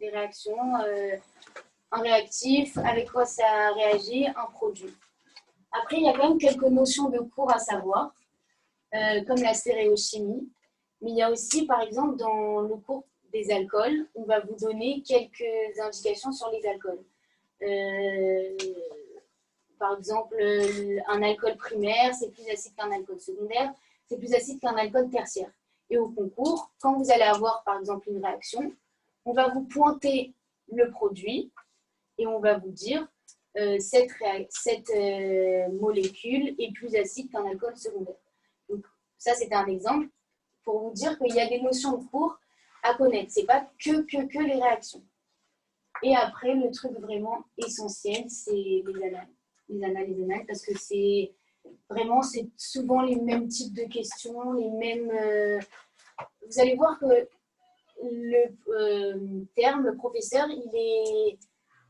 des réactions, un réactif, avec quoi ça réagit, un produit. Après, il y a quand même quelques notions de cours à savoir, comme la stéréochimie. Mais il y a aussi, par exemple, dans le cours des alcools, on va vous donner quelques indications sur les alcools. Par exemple, un alcool primaire, c'est plus acide qu'un alcool secondaire, c'est plus acide qu'un alcool tertiaire. Et au concours, quand vous allez avoir, par exemple, une réaction, on va vous pointer le produit et on va vous dire cette molécule est plus acide qu'un alcool secondaire. Donc, ça, c'était un exemple pour vous dire qu'il y a des notions de cours à connaître. Ce n'est pas que les réactions. Et après, le truc vraiment essentiel, c'est les annales, parce que c'est souvent les mêmes types de questions, les mêmes... vous allez voir que le professeur, il est...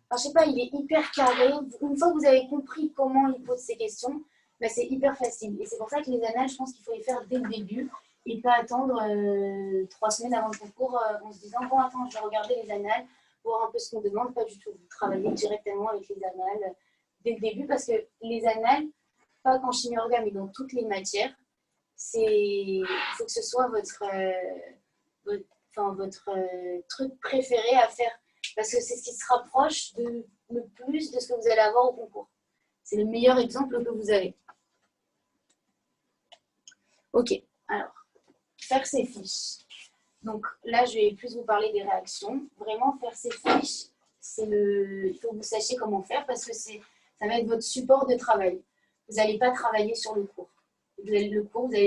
Enfin, je sais pas, il est hyper carré. Une fois que vous avez compris comment il pose ces questions, bah, c'est hyper facile. Et c'est pour ça que les annales, je pense qu'il faut les faire dès le début et pas attendre 3 semaines avant le concours en se disant « Bon, attends, je vais regarder les annales, voir un peu ce qu'on demande. » Pas du tout. Vous travaillez directement avec les annales dès le début parce que les annales, pas qu'en chimie orga, mais dans toutes les matières, il faut que ce soit votre truc préféré à faire. Parce que c'est ce qui se rapproche le plus de ce que vous allez avoir au concours. C'est le meilleur exemple que vous avez. Ok, alors, faire ses fiches. Donc là, je vais plus vous parler des réactions. Vraiment, faire ses fiches, il faut que vous sachiez comment faire parce que ça va être votre support de travail. Vous n'allez pas travailler sur le cours. Vous allez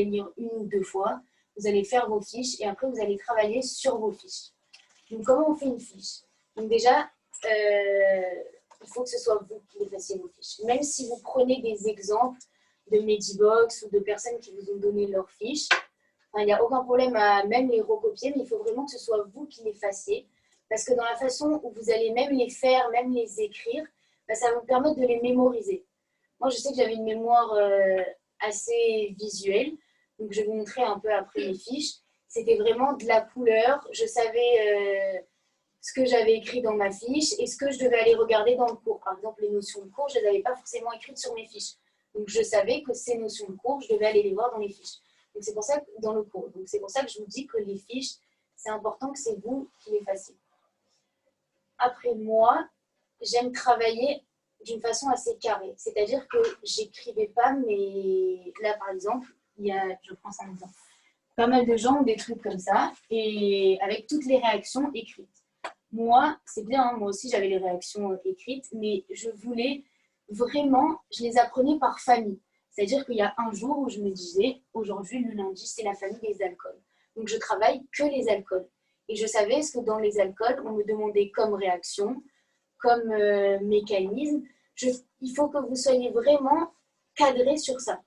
lire 1 ou 2 fois. Vous allez faire vos fiches et après, vous allez travailler sur vos fiches. Donc, comment on fait une fiche? Donc déjà, il faut que ce soit vous qui les fassiez vos fiches. Même si vous prenez des exemples de Medibox ou de personnes qui vous ont donné leurs fiches, il n'y a aucun problème à même les recopier, mais il faut vraiment que ce soit vous qui les fassiez. Parce que dans la façon où vous allez même les faire, même les écrire, ça va vous permettre de les mémoriser. Moi, je sais que j'avais une mémoire assez visuelle, donc je vais vous montrer un peu après mes fiches. C'était vraiment de la couleur. Je savais ce que j'avais écrit dans ma fiche et ce que je devais aller regarder dans le cours. Par exemple, les notions de cours, je ne les avais pas forcément écrites sur mes fiches. Donc, je savais que ces notions de cours, je devais aller les voir dans les fiches. Donc, c'est pour ça que dans le cours. Donc, c'est pour ça que je vous dis que les fiches, c'est important que c'est vous qui les fassiez. Après, moi, j'aime travailler d'une façon assez carrée. C'est-à-dire que j'écrivais pas, mais là, par exemple, je prends ça en exemple, pas mal de gens ont des trucs comme ça, et avec toutes les réactions écrites. Moi, c'est bien, hein, moi aussi j'avais les réactions écrites, mais je voulais vraiment, je les apprenais par famille. C'est-à-dire qu'il y a un jour où je me disais, aujourd'hui, le lundi, c'est la famille des alcools. Donc je travaille que les alcools. Et je savais ce que dans les alcools, on me demandait comme réaction, comme mécanisme. Il faut que vous soyez vraiment cadré sur ça.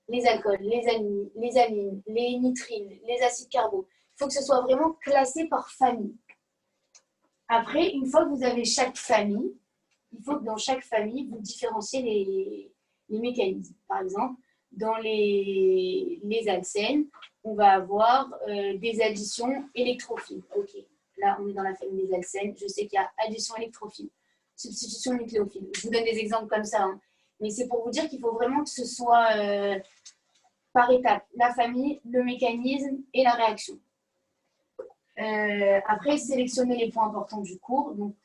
Les alcools, les amines, les nitrines, les acides carbo. Il faut que ce soit vraiment classé par famille. Après, une fois que vous avez chaque famille, il faut que dans chaque famille, vous différenciez les mécanismes. Par exemple, dans les alcènes, on va avoir des additions électrophiles. Ok, là, on est dans la famille des alcènes. Je sais qu'il y a addition électrophile, substitution nucléophile. Je vous donne des exemples comme ça. Hein. Mais c'est pour vous dire qu'il faut vraiment que ce soit par étapes. La famille, le mécanisme et la réaction. Après, sélectionnez les points importants du cours. Donc,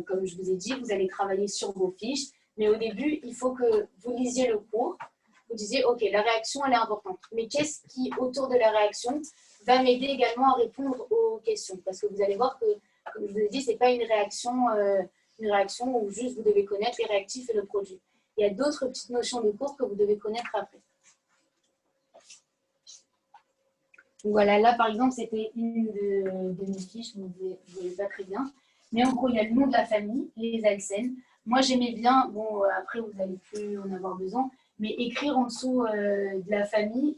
comme je vous ai dit, vous allez travailler sur vos fiches. Mais au début, il faut que vous lisiez le cours. Vous disiez, OK, la réaction, elle est importante. Mais qu'est-ce qui, autour de la réaction, va m'aider également à répondre aux questions? Parce que vous allez voir que, comme je vous ai dit, ce n'est pas une réaction où juste vous devez connaître les réactifs et le produit. Il y a d'autres petites notions de cours que vous devez connaître après. Donc voilà, là par exemple, c'était une de mes fiches, vous ne voyez pas très bien. Mais en gros, il y a le nom de la famille, les alcènes. Moi, j'aimais bien, bon, après, vous n'allez plus en avoir besoin, mais écrire en dessous de la famille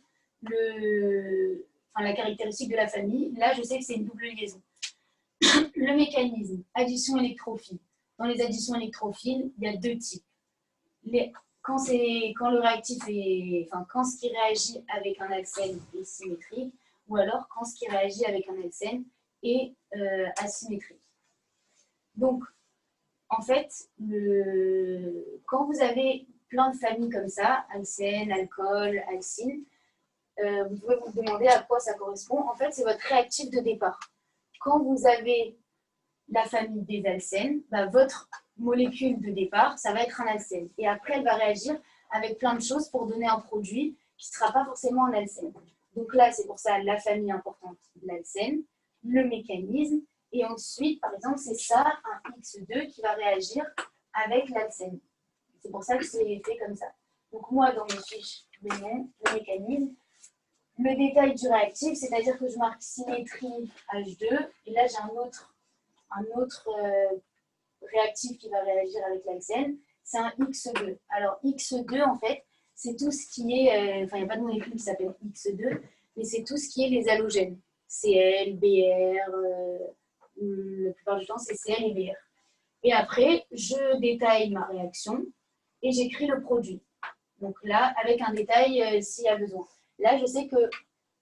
la caractéristique de la famille. Là, je sais que c'est une double liaison. Le mécanisme, addition électrophile. Dans les additions électrophiles, il y a 2 types. Quand le réactif quand ce qui réagit avec un alcène est symétrique, ou alors quand ce qui réagit avec un alcène et asymétrique. Donc, en fait, quand vous avez plein de familles comme ça, alcène, alcool, alcyne, vous pouvez vous demander à quoi ça correspond. En fait, c'est votre réactif de départ. Quand vous avez la famille des alcènes, bah, votre molécule de départ, ça va être un alcène. Et après, elle va réagir avec plein de choses pour donner un produit qui ne sera pas forcément un alcène. Donc là, c'est pour ça la famille importante de l'alcène, le mécanisme, et ensuite, par exemple, c'est ça, un X2 qui va réagir avec l'alcène. C'est pour ça que c'est fait comme ça. Donc moi, dans mes fiches de nom, le mécanisme, le détail du réactif, c'est-à-dire que je marque symétrie H2, et là j'ai un autre réactif qui va réagir avec l'alcène, c'est un X2. Alors X2, en fait, c'est tout ce qui est, enfin il n'y a pas de molécule qui s'appelle X2, mais c'est tout ce qui est les halogènes. Cl, Br, la plupart du temps c'est Cl et Br. Et après, je détaille ma réaction et j'écris le produit. Donc là, avec un détail s'il y a besoin. Là, je sais que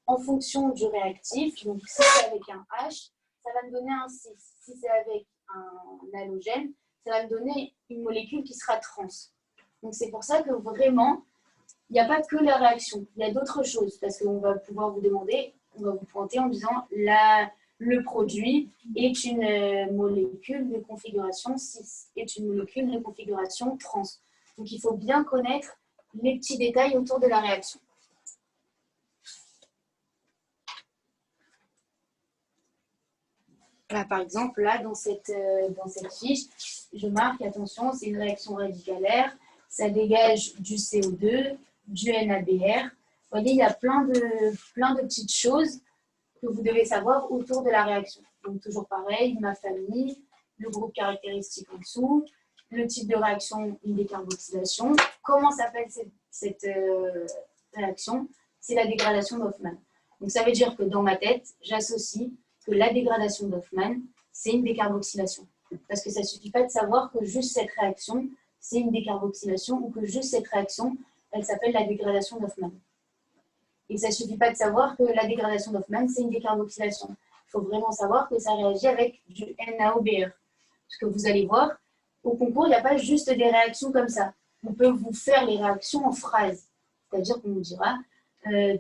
en fonction du réactif, donc si c'est avec un H, ça va me donner un 6. Si c'est avec un halogène, ça va me donner une molécule qui sera trans. Donc c'est pour ça que vraiment, il n'y a pas que la réaction, il y a d'autres choses, parce qu'on va pouvoir vous demander, on va vous pointer en disant le produit est une molécule de configuration 6, est une molécule de configuration trans. Donc il faut bien connaître les petits détails autour de la réaction. Là, par exemple, là, dans cette fiche, je marque, attention, c'est une réaction radicalaire, ça dégage du CO2, du NABR. Vous voyez, il y a plein de petites choses que vous devez savoir autour de la réaction. Donc, toujours pareil, ma famille, le groupe caractéristique en dessous, le type de réaction, une décarboxylation. Comment s'appelle cette réaction? C'est la dégradation d'Hoffmann. Donc, ça veut dire que dans ma tête, j'associe que la dégradation d'Hoffmann, c'est une décarboxylation. Parce que ça ne suffit pas de savoir que juste cette réaction, c'est une décarboxylation ou que juste cette réaction, elle s'appelle la dégradation d'Hoffmann. Et ça ne suffit pas de savoir que la dégradation d'Hoffmann, c'est une décarboxylation. Il faut vraiment savoir que ça réagit avec du NaOBr. Parce que vous allez voir, au concours, il n'y a pas juste des réactions comme ça. On peut vous faire les réactions en phrases. C'est-à-dire qu'on vous dira,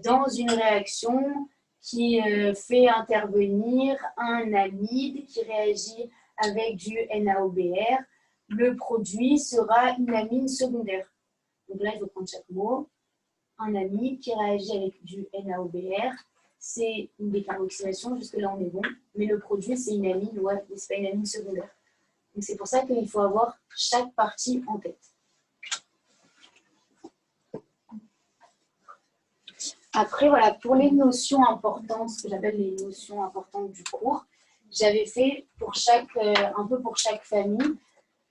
dans une réaction qui fait intervenir un amide qui réagit avec du NaOBr, le produit sera une amine secondaire. Donc là, il faut prendre chaque mot. Un amide qui réagit avec du NaOBr, c'est une décarboxylation, jusque-là on est bon, mais le produit c'est une amine, ouais, mais ce n'est pas une amine secondaire. Donc c'est pour ça qu'il faut avoir chaque partie en tête. Après, voilà, pour les notions importantes, ce que j'appelle les notions importantes du cours, j'avais fait un peu pour chaque famille,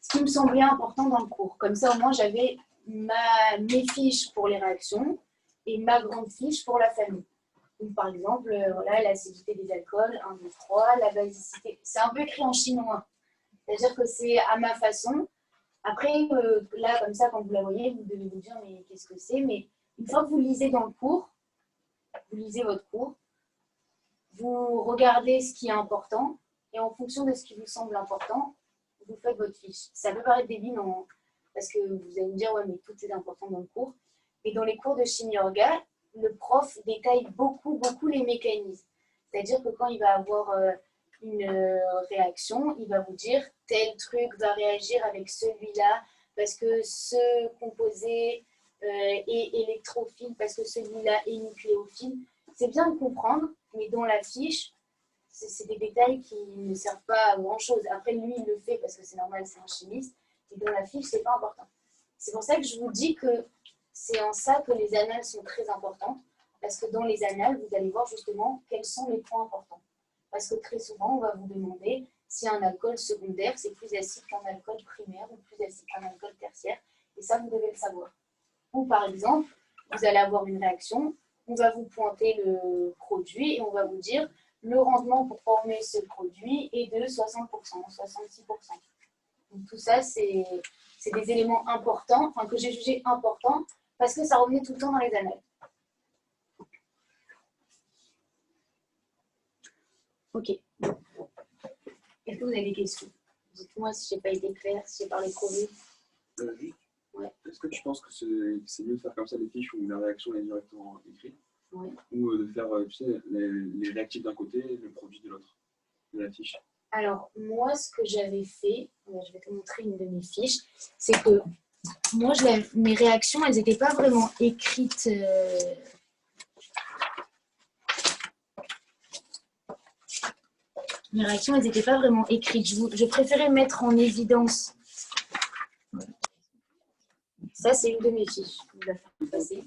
ce qui me semblait important dans le cours. Comme ça, au moins, j'avais mes fiches pour les réactions et ma grande fiche pour la famille. Donc, par exemple, voilà, l'acidité des alcools, 1, 2, 3, la basicité. C'est un peu écrit en chinois. C'est-à-dire que c'est à ma façon. Après, là, comme ça, quand vous la voyez, vous devez vous dire, mais qu'est-ce que c'est? Mais une fois que vous lisez dans le cours, vous lisez votre cours, vous regardez ce qui est important, et en fonction de ce qui vous semble important, vous faites votre fiche. Ça peut paraître débile, parce que vous allez me dire, ouais, mais tout est important dans le cours. Mais dans les cours de chimie orga, le prof détaille beaucoup les mécanismes. C'est-à-dire que quand il va avoir une réaction, il va vous dire, tel truc va réagir avec celui-là, parce que ce composé est électrophile, parce que celui-là est nucléophile. C'est bien de comprendre, mais dans la fiche, c'est des détails qui ne servent pas à grand-chose. Après, lui, il le fait parce que c'est normal, c'est un chimiste. Et dans la fiche, c'est pas important. C'est pour ça que je vous dis que c'est en ça que les annales sont très importantes. Parce que dans les annales, vous allez voir justement quels sont les points importants. Parce que très souvent, on va vous demander si un alcool secondaire, c'est plus acide qu'un alcool primaire ou plus acide qu'un alcool tertiaire. Et ça, vous devez le savoir. Ou par exemple, vous allez avoir une réaction, on va vous pointer le produit et on va vous dire le rendement pour former ce produit est de 60%, 66%. Donc tout ça, c'est des éléments importants, enfin que j'ai jugé importants parce que ça revenait tout le temps dans les annales. Ok, Est-ce que vous avez des questions? Dites-moi si je n'ai pas été claire, si j'ai parlé trop vite. Juste, Ouais. est-ce que tu penses que c'est mieux de faire comme ça les fiches où la réaction est directement écrite Ouais. ou de faire tu sais, les réactifs d'un côté et le produit de l'autre, de la fiche? Alors, moi, ce que j'avais fait, je vais te montrer une de mes fiches, c'est que moi, mes réactions, elles n'étaient pas vraiment écrites. Mes réactions, elles n'étaient pas vraiment écrites. Je préférais mettre en évidence. Ça, c'est une de mes fiches. Je vais la faire passer.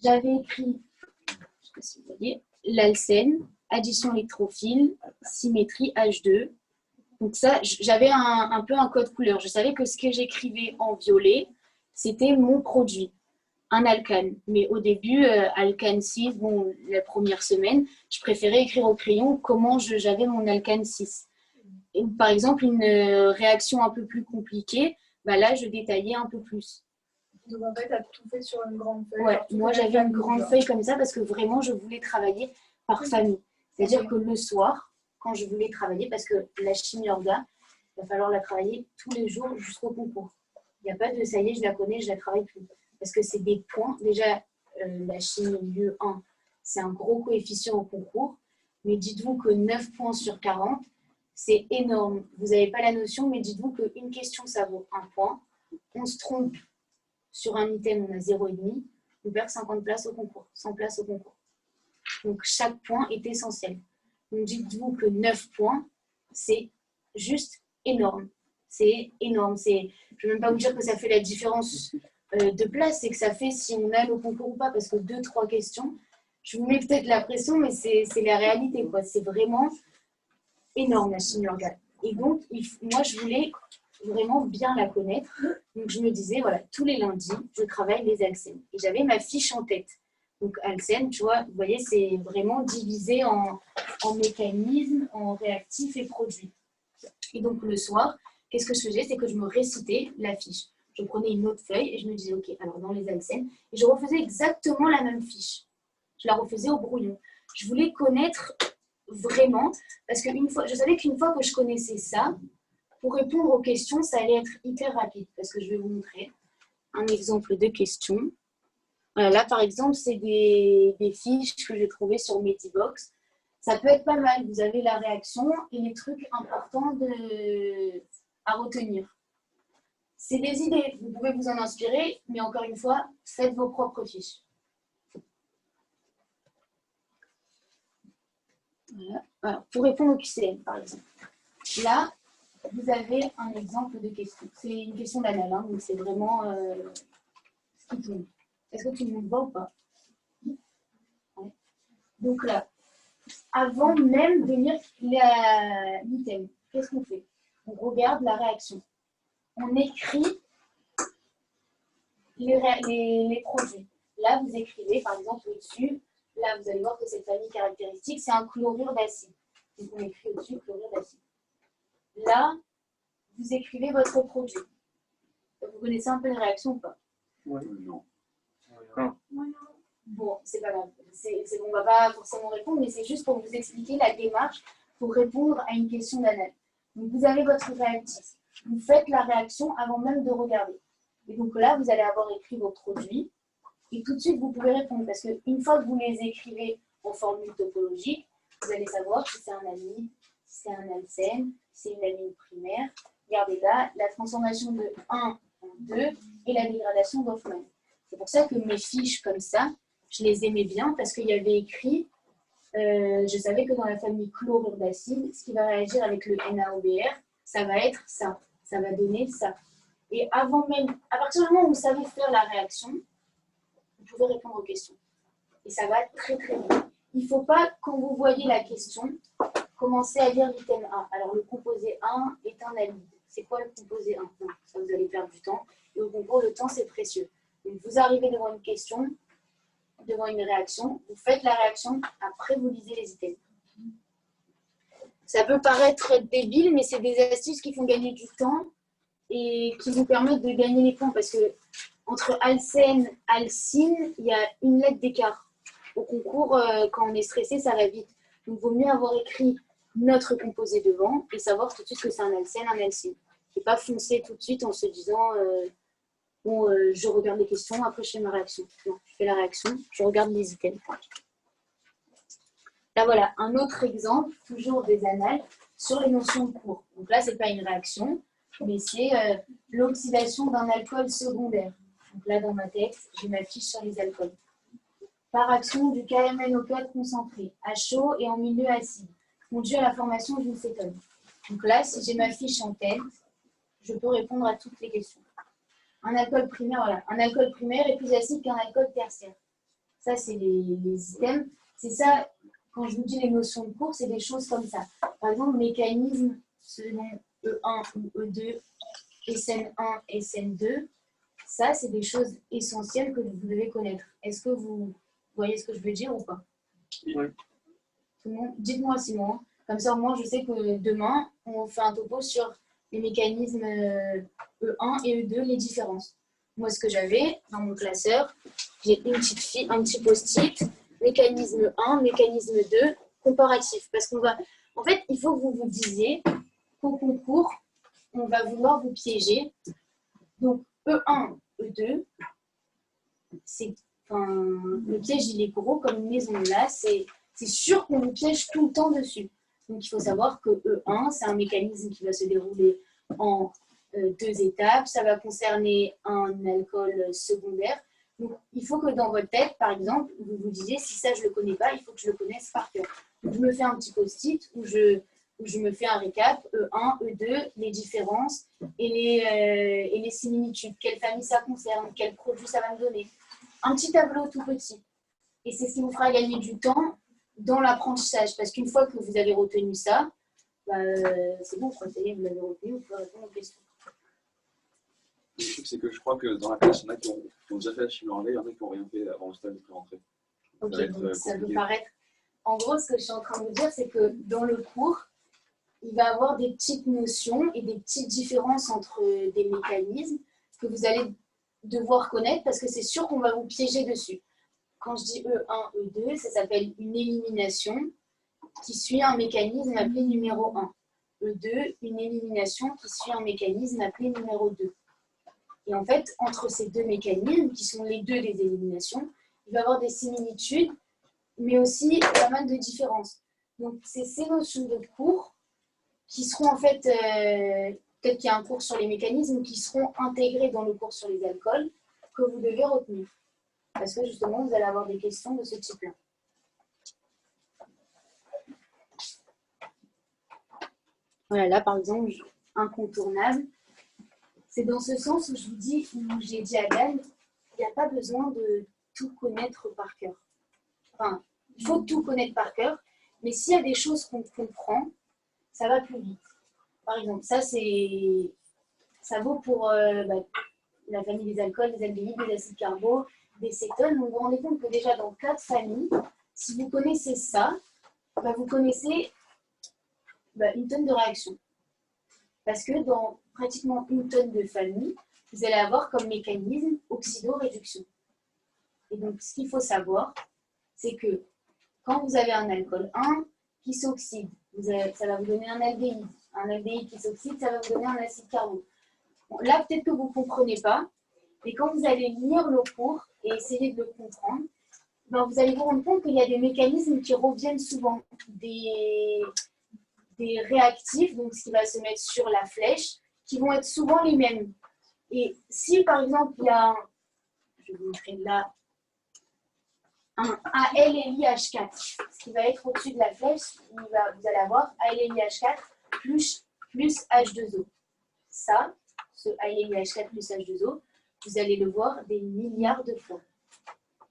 J'avais écrit, je ne sais pas si vous voyez, l'alcène, addition électrophile, symétrie H2. Donc ça, j'avais un peu un code couleur. Je savais que ce que j'écrivais en violet, c'était mon produit, un alcane. Mais au début, alcane 6, bon, la première semaine, je préférais écrire au crayon comment j'avais mon alcane 6. Et, par exemple, une réaction un peu plus compliquée, bah là, je détaillais un peu plus. Donc en fait, tu as tout fait sur une grande feuille. Ouais, moi j'avais une grande feuille comme ça parce que vraiment je voulais travailler par famille. C'est-à-dire que le soir, quand je voulais travailler, parce que la chimie orga, il va falloir la travailler tous les jours jusqu'au concours. Il n'y a pas de ça y est, je la connais, je la travaille plus. Parce que c'est des points. Déjà, la chimie lieu 1, c'est un gros coefficient au concours. Mais dites-vous que 9 points sur 40, c'est énorme. Vous n'avez pas la notion, mais dites-vous qu'une question, ça vaut 1 point. On se trompe. Sur un item, on a 0,5. On perd 50 places au concours, 100 places au concours. Donc, chaque point est essentiel. Donc, dites-vous que 9 points, c'est juste énorme. C'est énorme. Je ne vais même pas vous dire que ça fait la différence de place, c'est que ça fait si on a le concours ou pas, parce que 2-3 questions, je vous mets peut-être la pression, mais c'est la réalité, quoi. C'est vraiment énorme, la chimie organe. Et donc, moi, je voulais vraiment bien la connaître. Donc, je me disais, voilà, tous les lundis, je travaille les alcènes. Et j'avais ma fiche en tête. Donc, alcène, tu vois, vous voyez, c'est vraiment divisé en mécanismes, en réactifs et produits. Et donc, le soir, qu'est-ce que je faisais? C'est que je me récitais la fiche. Je prenais une autre feuille et je me disais, OK, alors dans les alcènes, et je refaisais exactement la même fiche. Je la refaisais au brouillon. Je voulais connaître vraiment, parce que je savais qu'une fois que je connaissais ça, pour répondre aux questions, ça allait être hyper rapide, parce que je vais vous montrer un exemple de question. Voilà, là, par exemple, c'est des fiches que j'ai trouvées sur Medibox. Ça peut être pas mal. Vous avez la réaction et les trucs importants à retenir. C'est des idées. Vous pouvez vous en inspirer, mais encore une fois, faites vos propres fiches. Voilà. Alors, pour répondre au QCM, par exemple. Là, vous avez un exemple de question. C'est une question d'anal, hein, donc c'est vraiment ce qui tombe. Est-ce que tout le monde voit ou pas? Ouais. Donc là, avant même de lire l'item, qu'est-ce qu'on fait? On regarde la réaction. On écrit les produits. Là, vous écrivez, par exemple, au-dessus, là, vous allez voir que cette famille caractéristique, c'est un chlorure d'acide. Donc, on écrit au-dessus chlorure d'acide. Là, vous écrivez votre produit. Vous connaissez un peu les réactions ou pas? Oui, non. Bon, c'est pas grave. On ne va pas forcément répondre, mais c'est juste pour vous expliquer la démarche pour répondre à une question d'analyse. Donc, vous avez votre réactif. Vous faites la réaction avant même de regarder. Et donc là, vous allez avoir écrit vos produits. Et tout de suite, vous pouvez répondre. Parce qu'une fois que vous les écrivez en formule topologique, vous allez savoir si c'est un amide, si c'est un alcène, si c'est une amine primaire. Regardez là, la transformation de 1 en 2 et la dégradation d'Hoffmann. C'est pour ça que mes fiches comme ça, je les aimais bien parce qu'il y avait écrit, je savais que dans la famille chlorure d'acide, ce qui va réagir avec le NaOBr, ça va être ça. Ça va donner ça. Et avant même, à partir du moment où vous savez faire la réaction, vous pouvez répondre aux questions. Et ça va très très vite. Il ne faut pas, quand vous voyez la question, commencer à lire l'item 1. Alors le composé 1 est un amide. C'est quoi le composé 1? Non, ça vous allez perdre du temps. Et au concours, le temps c'est précieux. Donc vous arrivez devant une question, devant une réaction, vous faites la réaction, après vous lisez les items. Ça peut paraître débile, mais c'est des astuces qui font gagner du temps et qui vous permettent de gagner les points parce que entre alcène, alcine, il y a une lettre d'écart. Au concours, quand on est stressé, ça va vite. Donc, il vaut mieux avoir écrit notre composé devant et savoir tout de suite que c'est un alcène, un alcyne. Et pas foncer tout de suite en se disant je regarde les questions, après je fais ma réaction. Non, je fais la réaction, je regarde les items. Là voilà, un autre exemple, toujours des annales, sur les notions de cours. Donc là, ce n'est pas une réaction, mais c'est l'oxydation d'un alcool secondaire. Donc là, dans ma texte, j'ai ma fiche sur les alcools. Par action du KMNO4 concentré, à chaud et en milieu acide, conduit à la formation d'une cétone. Donc là, si j'ai ma fiche en tête, je peux répondre à toutes les questions. Un alcool primaire, voilà. Un alcool primaire est plus acide qu'un alcool tertiaire. Ça, c'est les items. C'est ça, quand je vous dis les notions de cours, c'est des choses comme ça. Par exemple, mécanisme selon E1 ou E2, SN1, SN2. Ça, c'est des choses essentielles que vous devez connaître. Est-ce que vous voyez ce que je veux dire ou pas? Oui. Tout le monde, dites-moi Simon. Comme ça, moi, je sais que demain, on fait un topo sur les mécanismes E1 et E2, les différences. Moi, ce que j'avais dans mon classeur, j'ai une petite fille, un petit post-it, mécanisme 1, mécanisme 2, comparatif. Parce qu'on va, en fait, il faut que vous vous disiez qu'au concours, on va vouloir vous piéger. Donc, E1, E2, le piège, il est gros comme une maison. Là, c'est sûr qu'on vous piège tout le temps dessus. Donc, il faut savoir que E1, c'est un mécanisme qui va se dérouler en 2 étapes. Ça va concerner un alcool secondaire. Donc, il faut que dans votre tête, par exemple, vous vous disiez, si ça, je ne le connais pas, il faut que je le connaisse par cœur. Donc, je me fais un petit post-it où je me fais un récap, E1, E2, les différences et les similitudes. Quelle famille ça concerne, quel produit ça va me donner. Un petit tableau tout petit. Et c'est ce qui vous fera gagner du temps dans l'apprentissage. Parce qu'une fois que vous avez retenu ça, c'est bon, ça y est, vous l'avez retenu, vous pouvez répondre aux questions. Le truc, c'est que je crois que dans la classe, il y en a qui ont déjà fait la chimie en veille, il y en a qui n'ont rien fait avant le stage de pré-rentrée. Ok, donc ça peut paraître. En gros, ce que je suis en train de vous dire, c'est que dans le cours, il va y avoir des petites notions et des petites différences entre des mécanismes que vous allez devoir connaître parce que c'est sûr qu'on va vous piéger dessus. Quand je dis E1, E2, ça s'appelle une élimination qui suit un mécanisme appelé numéro 1. E2, une élimination qui suit un mécanisme appelé numéro 2. Et en fait, entre ces deux mécanismes, qui sont les deux des éliminations, il va y avoir des similitudes, mais aussi pas mal de différences. Donc, c'est ces notions de cours qui seront en fait, peut-être qu'il y a un cours sur les mécanismes, qui seront intégrés dans le cours sur les alcools, que vous devez retenir. Parce que justement, vous allez avoir des questions de ce type-là. Voilà, là par exemple, incontournable. C'est dans ce sens où je vous dis, où j'ai dit à Dan, il n'y a pas besoin de tout connaître par cœur. Enfin, il faut tout connaître par cœur, mais s'il y a des choses qu'on comprend, ça va plus vite. Par exemple, ça vaut pour la famille des alcools, des aldéhydes, des acides carbo, des cétones. Donc, vous vous rendez compte que déjà dans 4 familles, si vous connaissez ça, vous connaissez une tonne de réactions. Parce que dans pratiquement une tonne de familles, vous allez avoir comme mécanisme oxydoréduction. Et donc, ce qu'il faut savoir, c'est que quand vous avez un alcool 1 qui s'oxyde, ça va vous donner un aldéhyde. Un aldéhyde qui s'oxyde, ça va vous donner un acide carbo. Bon, là, peut-être que vous ne comprenez pas, mais quand vous allez lire le cours et essayer de le comprendre, vous allez vous rendre compte qu'il y a des mécanismes qui reviennent souvent. Des réactifs, donc ce qui va se mettre sur la flèche, qui vont être souvent les mêmes. Et si, par exemple, il y a je vais vous montrer là, un ALLIH4, ce qui va être au-dessus de la flèche, vous allez avoir ALLIH4 plus H2O. Ça, ce ALLIH4 plus H2O, vous allez le voir des milliards de fois.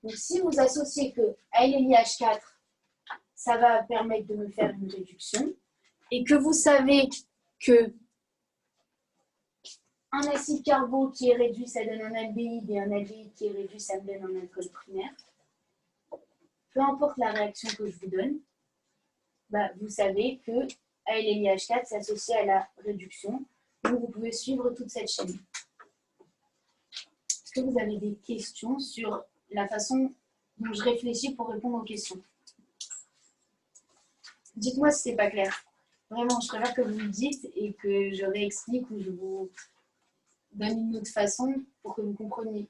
Donc, si vous associez que ALLIH4, ça va permettre de me faire une réduction, et que vous savez que un acide carbo qui est réduit, ça donne un aldéhyde, et un aldéhyde qui est réduit, ça me donne un alcool primaire. Peu importe la réaction que je vous donne, vous savez que ALLIH4 s'associe à la réduction. Donc, vous pouvez suivre toute cette chaîne. Est-ce que vous avez des questions sur la façon dont je réfléchis pour répondre aux questions? Dites-moi si ce n'est pas clair. Vraiment, je préfère que vous le dites et que je réexplique ou je vous donne une autre façon pour que vous compreniez.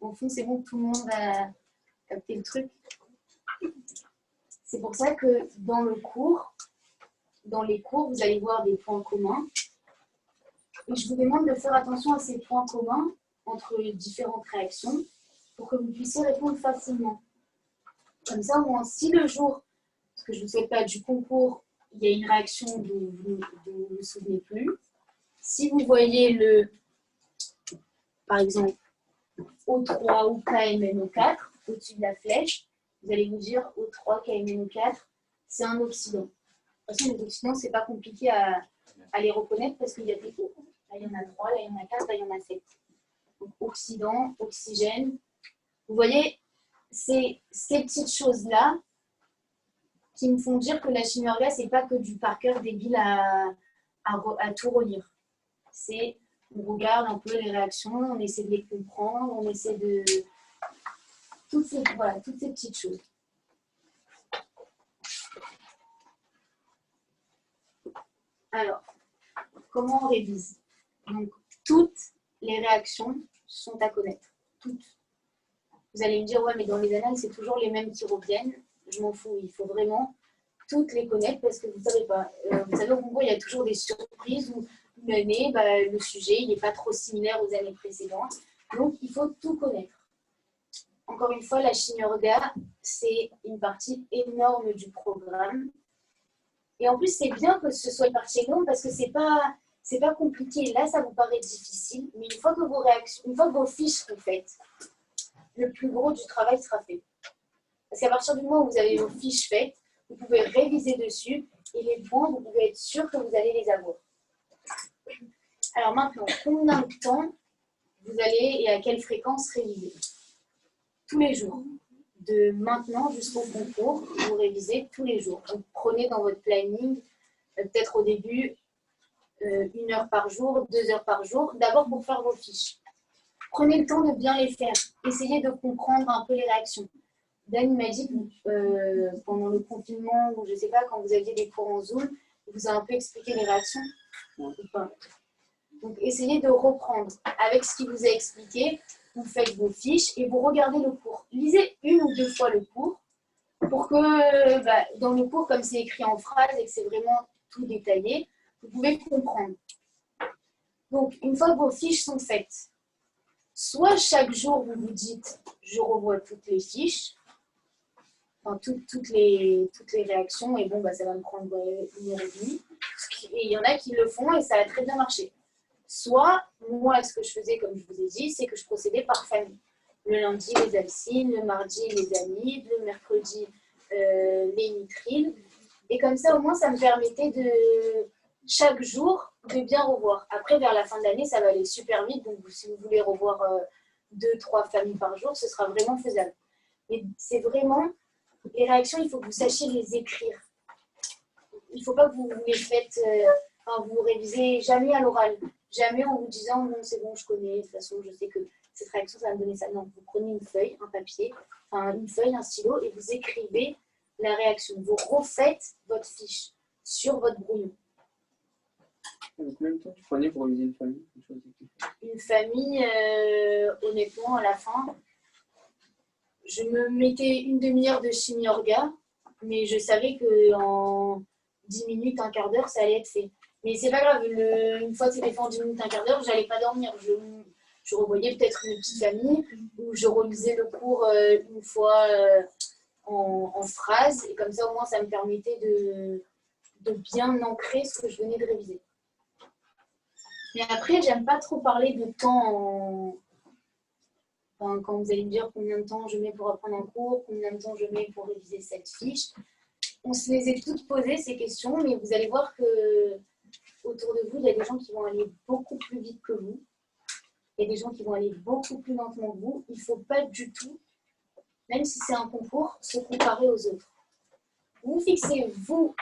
Au fond, c'est bon, tout le monde a capté le truc. C'est pour ça que dans les cours, vous allez voir des points communs. Et je vous demande de faire attention à ces points communs entre les différentes réactions pour que vous puissiez répondre facilement. Comme ça, au moins, si le jour, parce que je ne vous souhaite pas, du concours, il y a une réaction dont vous ne vous souvenez plus, si vous voyez par exemple, O3 ou KMNO4 au-dessus de la flèche, vous allez vous dire O3, KMNO4, c'est un oxydant. De toute façon, les oxydants, ce n'est pas compliqué à les reconnaître parce qu'il y a des O. Là, il y en a 3, là, il y en a 4, là, il y en a 7. Donc, oxydant, oxygène. Vous voyez, c'est ces petites choses-là qui me font dire que la chimie orga, ce n'est pas que du par cœur débile à tout relire. On regarde un peu les réactions, on essaie de les comprendre, on essaie de... toutes ces petites choses. Alors, comment on révise? Donc, toutes les réactions sont à connaître. Toutes. Vous allez me dire, ouais, mais dans les annales, c'est toujours les mêmes qui reviennent. Je m'en fous, il faut vraiment toutes les connaître parce que vous ne savez pas. Vous savez, au concours, il y a toujours des surprises où une année, le sujet n'est pas trop similaire aux années précédentes. Donc, il faut tout connaître. Encore une fois, la chimie orga, c'est une partie énorme du programme. Et en plus, c'est bien que ce soit une partie énorme parce que c'est pas compliqué. Là, ça vous paraît difficile, mais une fois que vos fiches seront faites, le plus gros du travail sera fait. Parce qu'à partir du moment où vous avez vos fiches faites, vous pouvez réviser dessus et les points, vous pouvez être sûr que vous allez les avoir. Alors maintenant, combien de temps vous allez et à quelle fréquence réviser? Tous les jours. De maintenant jusqu'au concours, vous révisez tous les jours. Donc prenez dans votre planning, peut-être au début, 1 heure par jour, 2 heures par jour, d'abord pour faire vos fiches. Prenez le temps de bien les faire. Essayez de comprendre un peu les réactions. Dan m'a dit que pendant le confinement, ou je ne sais pas, quand vous aviez des cours en Zoom, il vous a un peu expliqué les réactions. Ou pas. Donc, essayez de reprendre avec ce qu'il vous a expliqué. Vous faites vos fiches et vous regardez le cours. Lisez 1 ou 2 fois le cours pour que, dans le cours, comme c'est écrit en phrase et que c'est vraiment tout détaillé, vous pouvez comprendre. Donc, une fois que vos fiches sont faites, soit chaque jour, vous vous dites « je revois toutes les fiches », enfin, toutes les réactions, et bon, ça va me prendre 1h30. Et il y en a qui le font et ça a très bien marché. Soit, moi, ce que je faisais, comme je vous ai dit, c'est que je procédais par famille. Le lundi, les alcynes, le mardi, les amides, le mercredi, les nitriles. Et comme ça, au moins, ça me permettait de, chaque jour, de bien revoir. Après, vers la fin de l'année, ça va aller super vite. Donc, si vous voulez revoir 2-3 familles par jour, ce sera vraiment faisable. Mais c'est vraiment, les réactions, il faut que vous sachiez les écrire. Il ne faut pas que vous les faites, vous révisez jamais à l'oral. Jamais en vous disant, non, c'est bon, je connais, de toute façon, je sais que cette réaction, ça va me donner ça. Non, vous prenez une feuille, un papier, une feuille, un stylo, et vous écrivez la réaction. Vous refaites votre fiche sur votre brouillon. Combien de temps tu prenais pour réviser une famille? Une famille, honnêtement, à la fin, je me mettais 1 demi-heure de chimie orga, mais je savais qu'en 10 minutes, un quart d'heure, ça allait être fait. Mais c'est pas grave, une fois que c'était fait en 10 minutes, un quart d'heure, j'allais pas dormir. Je revoyais peut-être une petite famille, ou je relisais le cours une fois en phrase, et comme ça, au moins, ça me permettait de bien ancrer ce que je venais de réviser. Mais après, j'aime pas trop parler de temps quand vous allez me dire combien de temps je mets pour apprendre un cours, combien de temps je mets pour réviser cette fiche. On se les a toutes posées, ces questions, mais vous allez voir que autour de vous, il y a des gens qui vont aller beaucoup plus vite que vous. Il y a des gens qui vont aller beaucoup plus lentement que vous. Il ne faut pas du tout, même si c'est un concours, se comparer aux autres. Vous fixez, vous,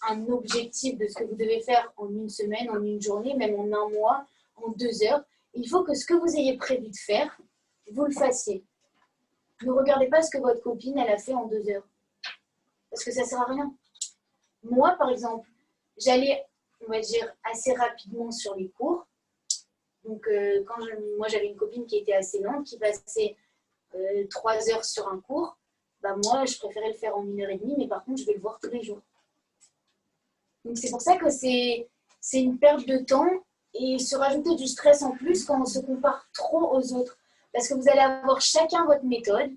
un objectif de ce que vous devez faire en 1 semaine, en 1 journée, même en 1 mois, en 2 heures. Il faut que ce que vous ayez prévu de faire, vous le fassiez. Ne regardez pas ce que votre copine elle a fait en 2 heures. Parce que ça ne sert à rien. Moi, par exemple, j'allais, on va dire, assez rapidement sur les cours. Donc, moi, j'avais une copine qui était assez lente, qui passait 3 heures sur un cours. Bah, moi, je préférais le faire en 1h30, mais par contre, je vais le voir tous les jours. Donc, c'est pour ça que c'est une perte de temps et se rajouter du stress en plus quand on se compare trop aux autres. Parce que vous allez avoir chacun votre méthode,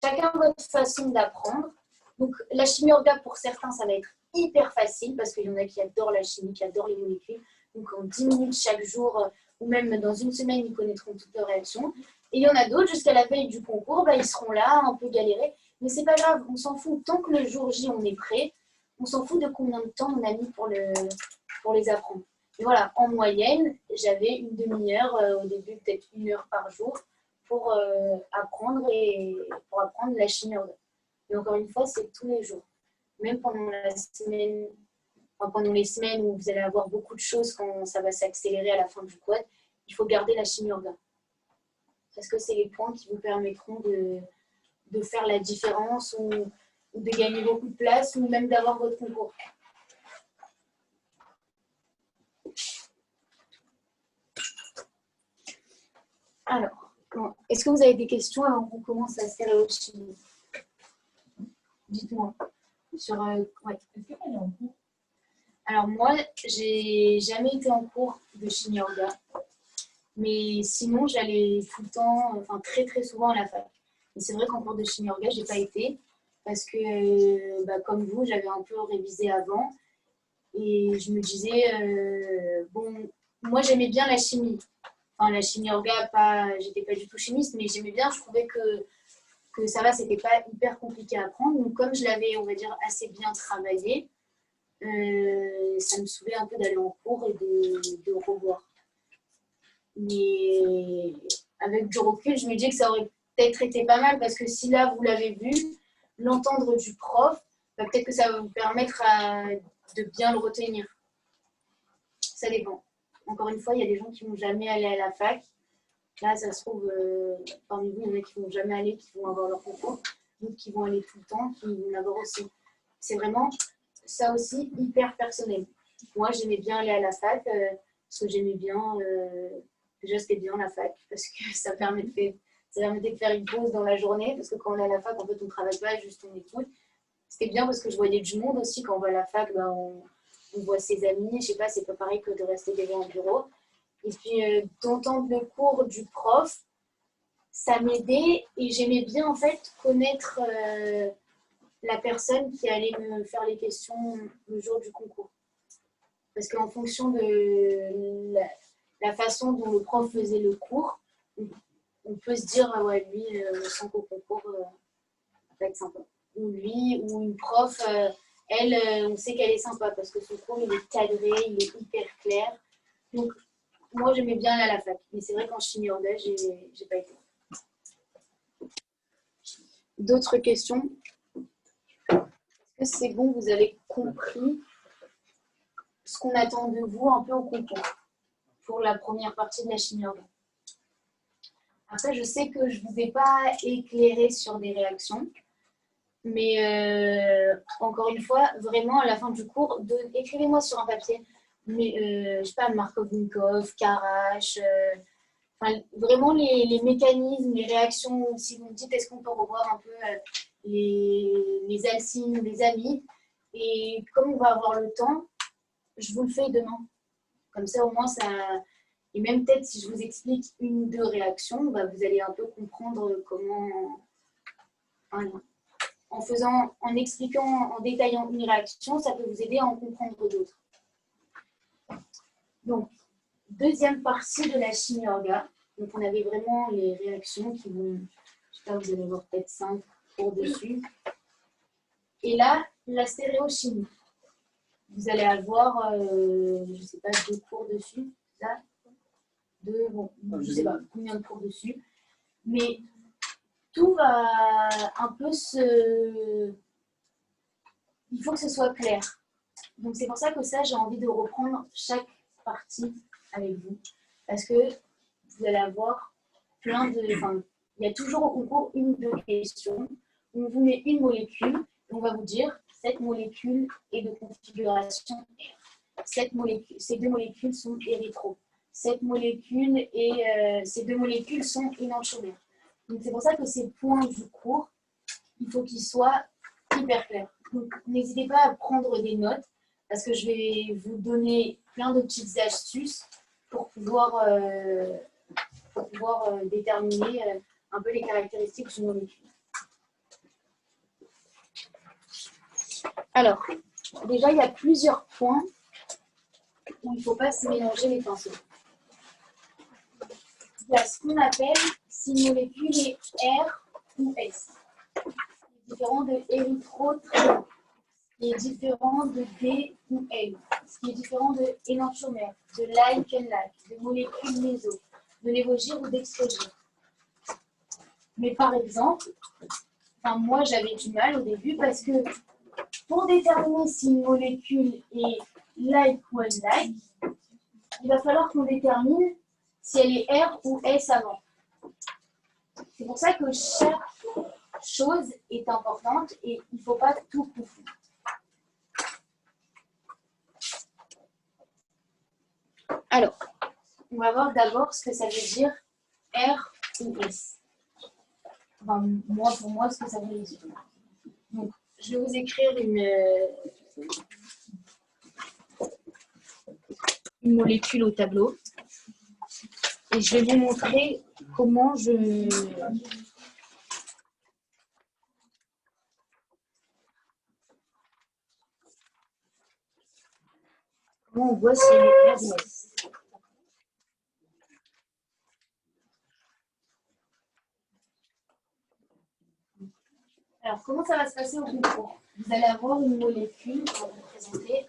chacun votre façon d'apprendre. Donc, la chimie orga, pour certains, ça va être hyper facile parce qu'il y en a qui adorent la chimie, qui adorent les molécules. Donc, en 10 minutes chaque jour, ou même dans une semaine, ils connaîtront toutes leurs réactions. Et il y en a d'autres, jusqu'à la veille du concours, bah, ils seront là, un peu galérés. Mais c'est pas grave, on s'en fout. Tant que le jour J, on est prêt, on s'en fout de combien de temps on a mis pour les apprendre. Et voilà, en moyenne, j'avais une demi-heure, au début peut-être 1 heure par jour, pour apprendre la chimie orga. Et encore une fois, c'est tous les jours. Même pendant la semaine, pendant les semaines où vous allez avoir beaucoup de choses quand ça va s'accélérer à la fin du quad, il faut garder la chimie orga. Parce que c'est les points qui vous permettront de faire la différence ou de gagner beaucoup de place ou même d'avoir votre concours. Alors, est-ce que vous avez des questions avant qu'on commence la stéréochimie? Dites-moi. Ouais. Est-ce que tu es en cours? Alors moi, j'ai jamais été en cours de chimie orga, mais sinon j'allais tout le temps, enfin très très souvent à la fac. Et c'est vrai qu'en cours de chimie orga, j'ai pas été parce que, comme vous, j'avais un peu révisé avant et je me disais bon, moi j'aimais bien la chimie. Enfin la chimie orga, j'étais pas du tout chimiste, mais j'aimais bien. Je trouvais que ça va, c'était pas hyper compliqué à apprendre. Donc comme je l'avais, on va dire, assez bien travaillé. Ça me saoulait un peu d'aller en cours et de revoir. Mais avec du recul, je me dis que ça aurait peut-être été pas mal parce que si là, vous l'avez vu, l'entendre du prof, peut-être que ça va vous permettre de bien le retenir. Ça dépend. Encore une fois, il y a des gens qui ne vont jamais aller à la fac. Là, ça se trouve, parmi vous, il y en a qui ne vont jamais aller, qui vont avoir leur concours. D'autres qui vont aller tout le temps, qui vont l'avoir aussi. C'est vraiment... ça aussi, hyper personnel. Moi, j'aimais bien aller à la fac parce que j'aimais bien, déjà c'était bien la fac parce que ça permettait de faire une pause dans la journée parce que quand on est à la fac, en fait, on ne travaille pas, juste on écoute. C'était bien parce que je voyais du monde aussi. Quand on va à la fac, on voit ses amis. Je sais pas, c'est pas pareil que de rester devant un bureau. Et puis, d'entendre le cours du prof, ça m'aidait et j'aimais bien en fait connaître la personne qui allait me faire les questions le jour du concours. Parce qu'en fonction de la façon dont le prof faisait le cours, on peut se dire, ah ouais, lui, je sens qu'au concours, ça va être sympa. Ou lui, ou une prof, elle, on sait qu'elle est sympa parce que son cours, il est cadré, il est hyper clair. Donc, moi, j'aimais bien aller à la fac. Mais c'est vrai qu'en chimie orga, j'ai pas été. D'autres questions? Est-ce que c'est bon, vous avez compris ce qu'on attend de vous un peu au concours pour la première partie de la chimie orga? Après, je sais que je ne vous ai pas éclairé sur des réactions, mais encore une fois, vraiment, à la fin du cours, écrivez-moi sur un papier, mais, je ne sais pas, Markovnikov, Karash, vraiment les mécanismes, les réactions, si vous me dites, est-ce qu'on peut revoir un peu les alcynes, les amides, et comme on va avoir le temps, je vous le fais demain. Comme ça, au moins, ça... Et même peut-être, si je vous explique 1 ou 2 réactions, vous allez un peu comprendre comment... En expliquant, en détaillant une réaction, ça peut vous aider à en comprendre d'autres. Donc, deuxième partie de la chimie orga. Donc, on avait vraiment les réactions qui vont... Je sais pas, vous allez voir peut-être 5 cours dessus. Et là, la stéréochimie. Vous allez avoir, je ne sais pas, 2 cours dessus. Ça. Je ne sais pas combien de cours dessus. Mais tout va un peu il faut que ce soit clair. Donc, c'est pour ça que ça, j'ai envie de reprendre chaque partie avec vous. Parce que vous allez avoir plein de... Enfin, il y a toujours au concours 1 ou 2 questions. On vous met une molécule et on va vous dire cette molécule est de configuration R. Ces deux molécules sont érythro. Cette molécule et ces deux molécules sont énantiomères. Donc c'est pour ça que ces points du cours, il faut qu'ils soient hyper clairs. Donc n'hésitez pas à prendre des notes parce que je vais vous donner plein de petites astuces pour pouvoir déterminer un peu les caractéristiques d'une molécule. Alors, déjà, il y a plusieurs points où il ne faut pas se mélanger les pinceaux. Il y a ce qu'on appelle si une molécule est R ou S. C'est différent de érythrotriol, qui est différent de D ou L, ce qui est différent de énantiomère, de like-and-like, de molécules méso, de lévogir ou d'explogir. Mais par exemple, moi j'avais du mal au début parce que pour déterminer si une molécule est like ou unlike, il va falloir qu'on détermine si elle est R ou S avant. C'est pour ça que chaque chose est importante et il ne faut pas tout confondre. Alors, on va voir d'abord ce que ça veut dire R ou S. Enfin, pour moi, ce que ça veut dire. Donc, je vais vous écrire une molécule au tableau et je vais vous montrer comment on voit si elle est R ou S. Alors, comment ça va se passer au concours? Vous allez avoir une molécule, on va vous présenter.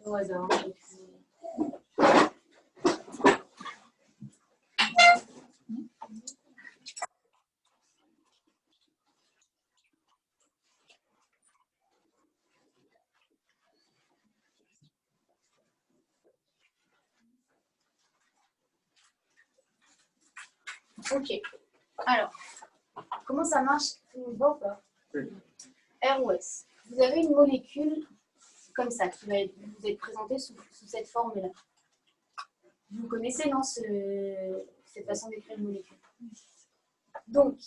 Au hasard. Ok. Alors, comment ça marche? On voit ou pas? R ou S. Vous avez une molécule comme ça qui va vous être présentée sous cette forme-là. Vous connaissez, non, cette façon d'écrire une molécule. Donc,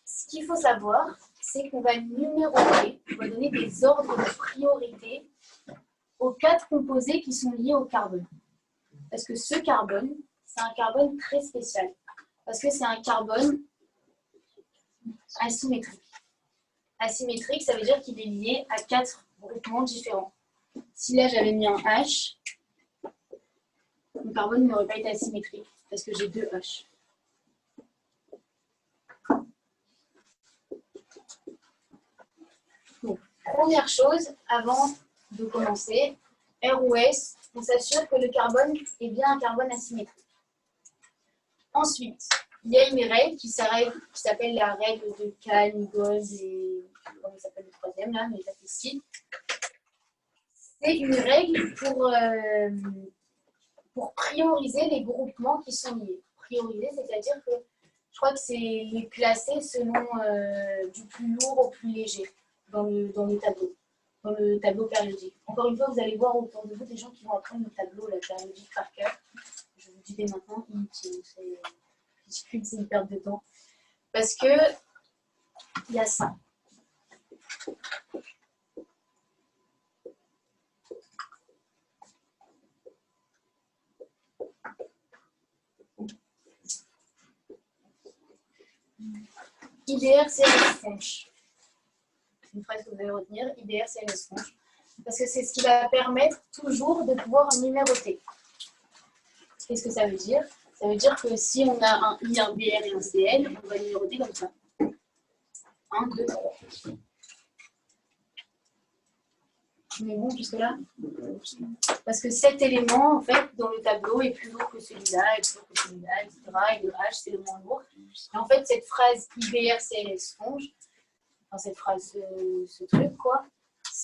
ce qu'il faut savoir, c'est qu'on va numéroter, on va donner des ordres de priorité aux 4 composés qui sont liés au carbone. Parce que ce carbone, c'est un carbone très spécial. Parce que c'est un carbone asymétrique. Asymétrique, ça veut dire qu'il est lié à 4 groupements différents. Si là j'avais mis un H, mon carbone n'aurait pas été asymétrique parce que j'ai 2 H. Donc, première chose, avant de commencer, R ou S, on s'assure que le carbone est bien un carbone asymétrique. Ensuite, il y a une règle qui s'appelle la règle de Kahn-Gold et comment il s'appelle le troisième là, mais ça fait 6. C'est une règle pour prioriser les groupements qui sont liés. Prioriser, c'est-à-dire que je crois que c'est les classer selon du plus lourd au plus léger dans le tableau périodique. Encore une fois, vous allez voir autour de vous des gens qui vont apprendre le tableau la périodique par cœur. Je vous dis dès maintenant, inutile, c'est ridicule, c'est une perte de temps. Parce que il y a ça. IDR, CLS fonche. C'est une phrase que vous allez retenir. IDR, CLS fonche. Parce que c'est ce qui va permettre toujours de pouvoir numéroter. Qu'est-ce que ça veut dire? Ça veut dire que si on a un I, un BR et un CL, on va numéroter comme ça. 1, 2, 3. On est bon jusque-là? Parce que cet élément, en fait, dans le tableau est plus lourd que celui-là, et plus lourd que celui-là, etc. Et le H, c'est le moins lourd. Et en fait, cette phrase IBR, CLS fonge, enfin cette phrase, ce truc, quoi,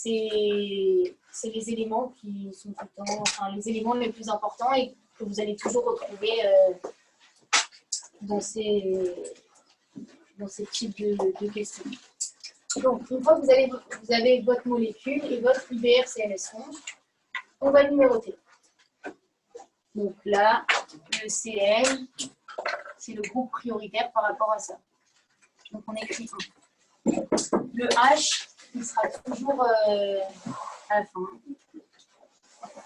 c'est les éléments qui sont tout le temps, enfin, les éléments les plus importants et que vous allez toujours retrouver dans ces types de questions. Donc, une fois que vous avez votre molécule et votre IBR-CMS11, on va le numéroter. Donc là, le CL, c'est le groupe prioritaire par rapport à ça. Donc on écrit 1. Le H, il sera toujours à la fin.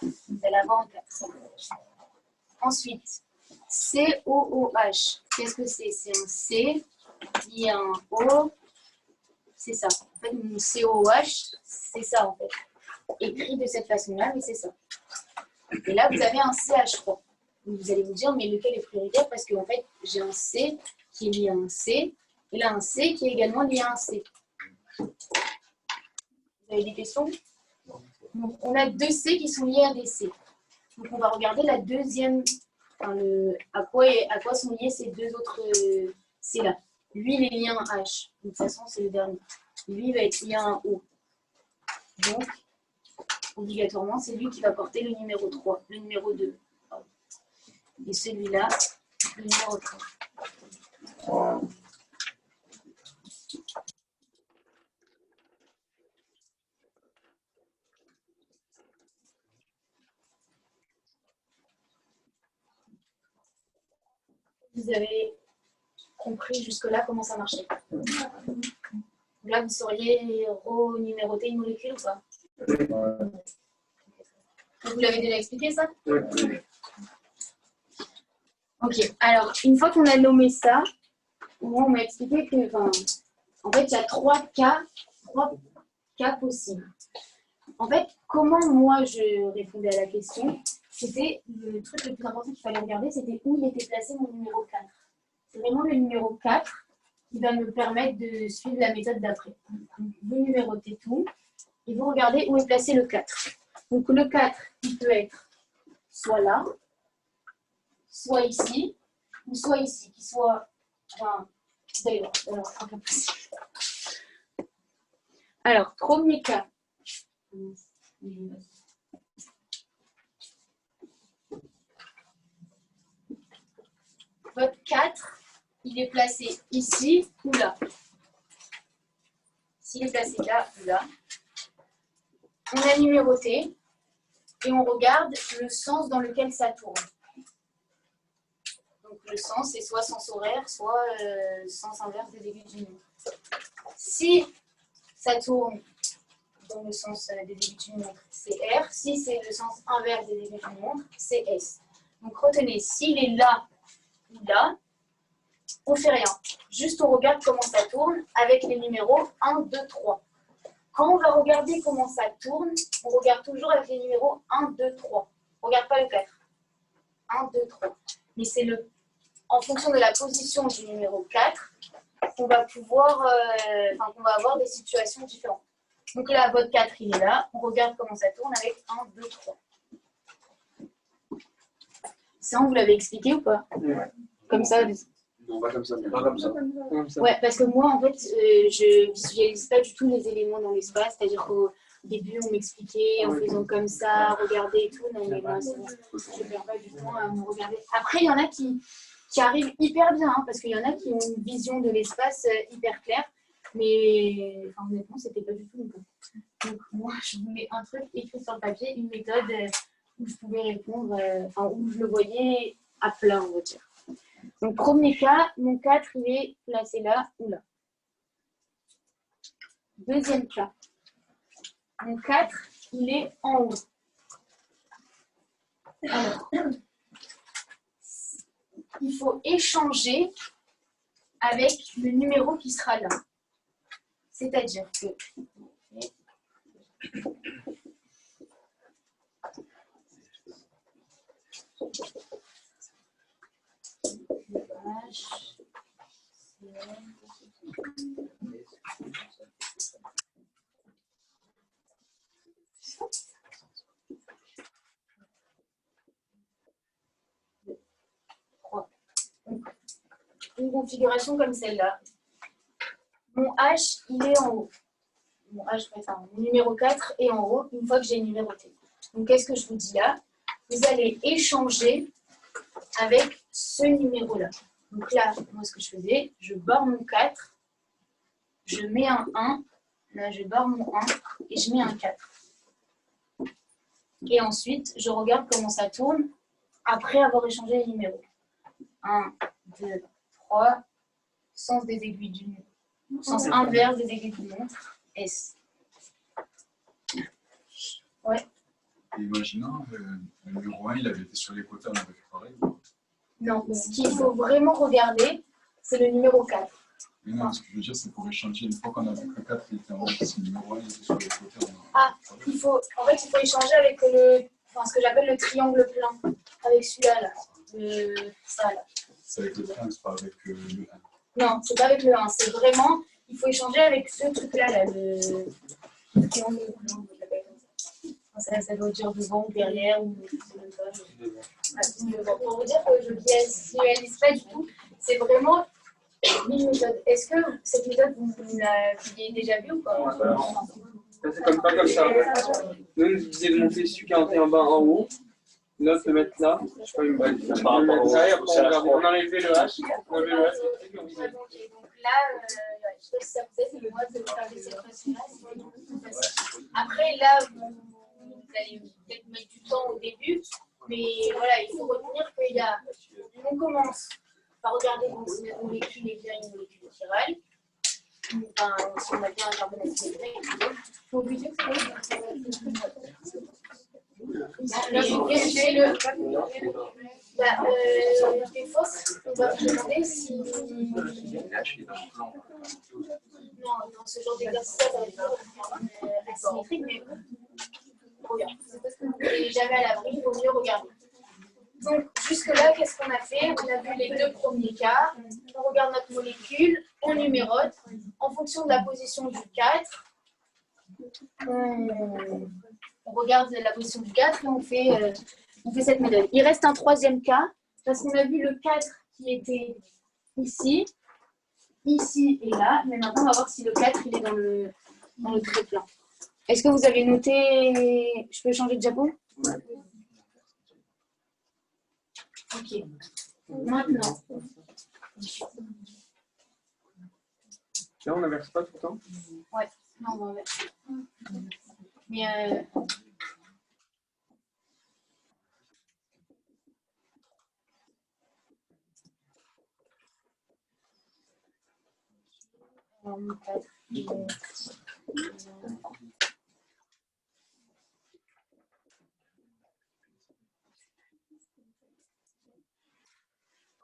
Vous allez avoir en 4. Ensuite, COOH. Qu'est-ce que c'est? C'est un C, il y a un O. C'est ça. En fait, mon COOH, c'est ça en fait. Écrit de cette façon-là, mais c'est ça. Et là, vous avez un CH3. Vous allez vous dire, mais lequel est prioritaire? Parce qu'en fait, j'ai un C qui est lié à un C, et là, un C qui est également lié à un C. Vous avez des questions? Donc, on a deux C qui sont liés à des C. Donc, on va regarder la deuxième, enfin, à quoi sont liés ces deux autres C-là. Lui, il est lié à un H. De toute façon, c'est le dernier. Lui, il va être lié à un O. Donc, obligatoirement, c'est lui qui va porter le numéro 3, le numéro 2. Et celui-là, le numéro 3. Vous avez compris jusque-là comment ça marchait. Là, vous sauriez renuméroter une molécule ou pas? Vous l'avez déjà expliqué, ça? Oui. Ok, alors, une fois qu'on a nommé ça, moi, on m'a expliqué que, en fait, il y a trois cas possibles. En fait, comment moi, je répondais à la question, c'était le truc le plus important qu'il fallait regarder, c'était où il était placé mon numéro 4. C'est vraiment le numéro 4 qui va me permettre de suivre la méthode d'après. Vous numérotez tout et vous regardez où est placé le 4. Donc, le 4, il peut être soit là, soit ici, ou soit ici, qui soit, d'ailleurs, un peu plus. Alors, premier cas. Votre 4, il est placé ici ou là. S'il est placé là ou là, on a numéroté et on regarde le sens dans lequel ça tourne. Donc le sens, c'est soit sens horaire, soit sens inverse des aiguilles d'une montre. Si ça tourne dans le sens des aiguilles d'une montre, c'est R. Si c'est le sens inverse des aiguilles d'une montre, c'est S. Donc retenez, s'il est là ou là, on ne fait rien. Juste on regarde comment ça tourne avec les numéros 1, 2, 3. Quand on va regarder comment ça tourne, on regarde toujours avec les numéros 1, 2, 3. On ne regarde pas le 4. 1, 2, 3. Mais c'est en fonction de la position du numéro 4 qu'on va pouvoir, qu'on va avoir des situations différentes. Donc là, votre 4, il est là. On regarde comment ça tourne avec 1, 2, 3. Ça, vous l'avez expliqué ou pas? Ouais. Comme ça? Non, pas comme ça, mais pas comme ça. Ouais, parce que moi, en fait, je visualise pas du tout les éléments dans l'espace. C'est-à-dire qu'au début, on m'expliquait en faisant comme ça, regarder et tout. Non, mais moi, je ne perds pas du temps à me regarder. Après, il y en a qui arrivent hyper bien, parce qu'il y en a qui ont une vision de l'espace hyper claire. Mais honnêtement, c'était pas du tout mon cas. Donc, moi, je voulais un truc écrit sur le papier, une méthode où je pouvais répondre, où je le voyais à plat, on va dire. Donc, premier cas, mon 4, il est placé là ou là. Deuxième cas, mon 4, il est en haut. Alors, il faut échanger avec le numéro qui sera là. C'est-à-dire que une configuration comme celle-là. Mon H, il est en haut. mon A, je ferai ça, mon numéro 4 est en haut, une fois que j'ai numéroté. Donc, qu'est-ce que je vous dis là? Vous allez échanger avec ce numéro-là. Donc là, moi, ce que je faisais, je barre mon 4, je mets un 1, là, je barre mon 1 et je mets un 4. Et ensuite, je regarde comment ça tourne après avoir échangé les numéros. 1, 2, 3, sens des aiguilles sens inverse des aiguilles d'une montre, S. Ouais. Imaginons, le numéro 1, il avait été sur les côtés, on avait fait pareil. Non, ce qu'il faut vraiment regarder, c'est le numéro 4. Mais non, ce que je veux dire, c'est pour échanger. Une fois qu'on a vu que le 4 il était en haut, parce que le numéro 1 il était sur les côtés. Ah, il faut échanger avec ce que j'appelle le triangle plein, avec celui-là, là. Ça, là. C'est avec le 1, c'est pas avec le 1. Non, c'est pas avec le 1, c'est vraiment, il faut échanger avec ce truc-là, là, le triangle plein, je l'appelle comme ça. Ça doit dire devant ou derrière, ou je sais même pas. Pour vous dire que je ne visualise pas du tout, c'est vraiment une méthode. Est-ce que cette méthode, vous l'aviez déjà vue ou pas? C'est comme pas comme ça. Nous, on nous disait de monter celui qui est en bas en haut. L'autre le mettre là. Je sais pas, une balle. Par rapport au- On enlevait le H. On enlevait le H. Donc là, je sais pas si ça vous aide, mais moi, de faire cette façon-là, c'est beaucoup plus facile. Après, là, vous allez peut-être mettre du temps au début, mais voilà, il faut retenir on commence par regarder donc, si notre molécule est bien une molécule chirale. Enfin, si on a bien un carbone activé, il faut obliger que ça vérifier des fausses, on va se demander si. Non, dans ce genre d'exercice, ça va être asymétrique, mais regarde. Et jamais à l'abri, il vaut mieux regarder. Donc, jusque-là, qu'est-ce qu'on a fait? On a vu les deux premiers cas. On regarde notre molécule, on numérote. En fonction de la position du 4, on regarde la position du 4 et on fait cette méthode. Il reste un troisième cas, parce qu'on a vu le 4 qui était ici, ici et là. Mais maintenant, on va voir si le 4 il est dans le trait plein. Est-ce que vous avez noté? Je peux changer de diapo? Ok. Maintenant. Là, on n'inverse pas tout le temps. Ouais, non, on va inverser. Mais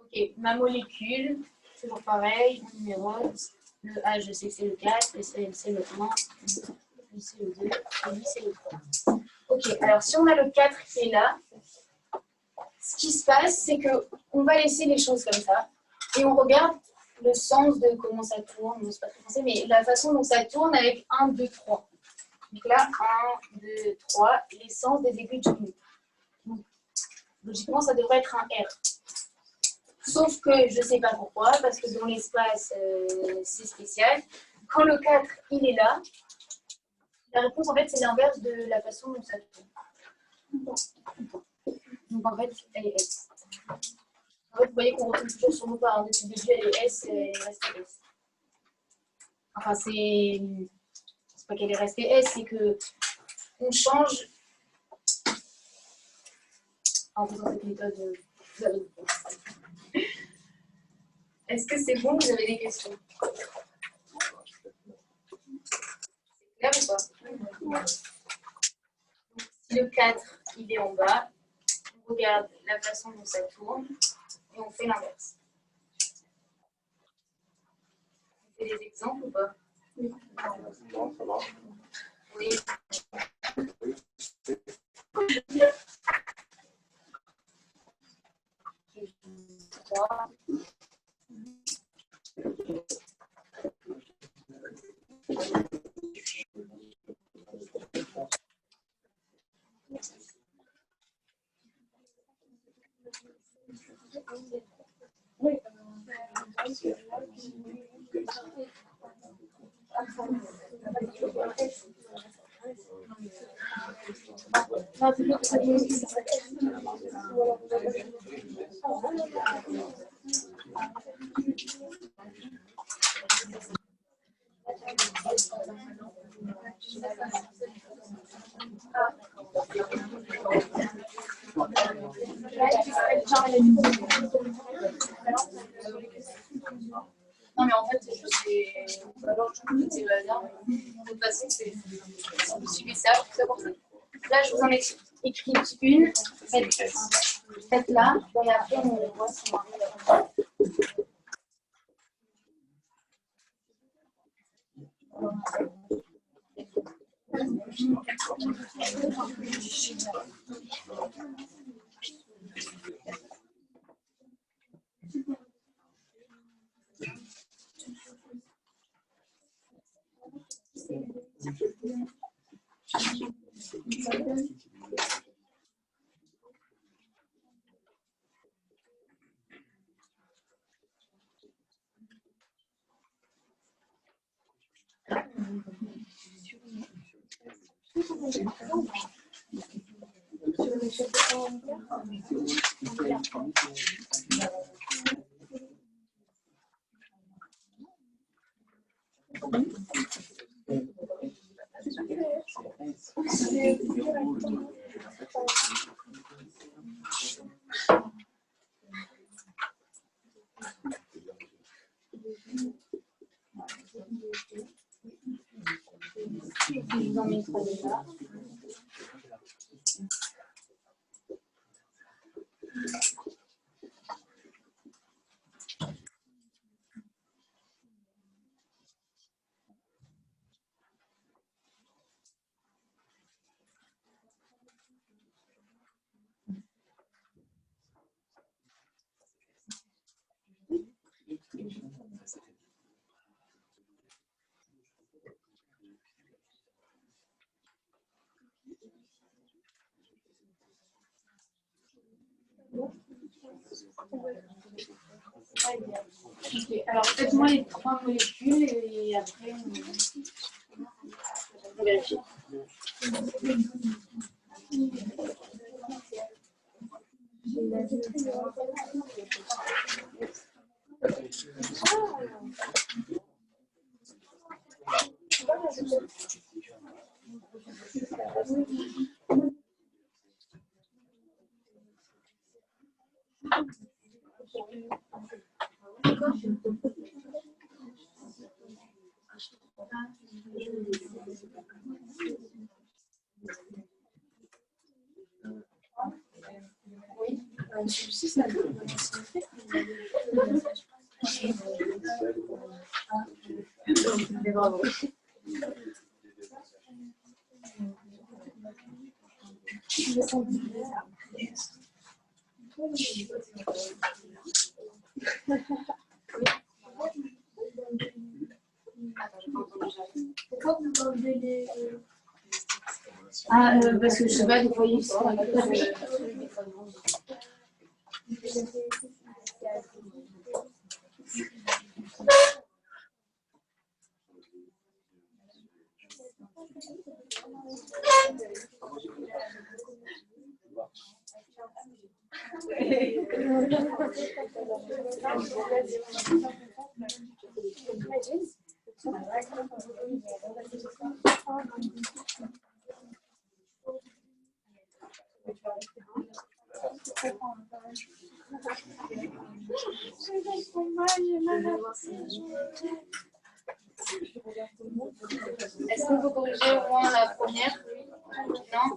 ok, ma molécule, toujours pareil, on numérote. Le H, je sais que c'est le 4, le C, c'est le 1, lui c'est le 2, et lui c'est le 3. Ok, alors si on a le 4 qui est là, ce qui se passe, c'est qu'on va laisser les choses comme ça, et on regarde le sens de comment ça tourne, c'est pas très français, mais la façon dont ça tourne avec 1, 2, 3. Donc là, 1, 2, 3, les sens des aiguilles du milieu. Donc, logiquement, ça devrait être un R. Sauf que je ne sais pas pourquoi, parce que dans l'espace, c'est spécial. Quand le 4, il est là, la réponse, en fait, c'est l'inverse de la façon dont ça tourne. Donc, en fait, elle est S. En fait, vous voyez qu'on retrouve toujours sur nos parts. Depuis le début, elle est S, elle est restée S. Enfin, c'est pas qu'elle est restée S, c'est qu'on change en faisant cette méthode. Est-ce que c'est bon? Vous avez des questions? C'est clair ou pas? Si le 4 il est en bas, on regarde la façon dont ça tourne et on fait l'inverse. Vous avez des exemples ou pas? Non, ça marche. Oui. Non, mais en fait, c'est le hasard. De toute façon, si vous suivez ça, c'est pour ça. Là, je vous en ai écrit une. Faites là, et après, on voit si on arrive je vous en mets trois déjà. Okay. Alors, faites-moi les trois molécules et après, on vérifie. Bravo. Ah, parce que je sais pas, des fois, ils sont Est-ce qu'on peut corriger au moins la première? Non?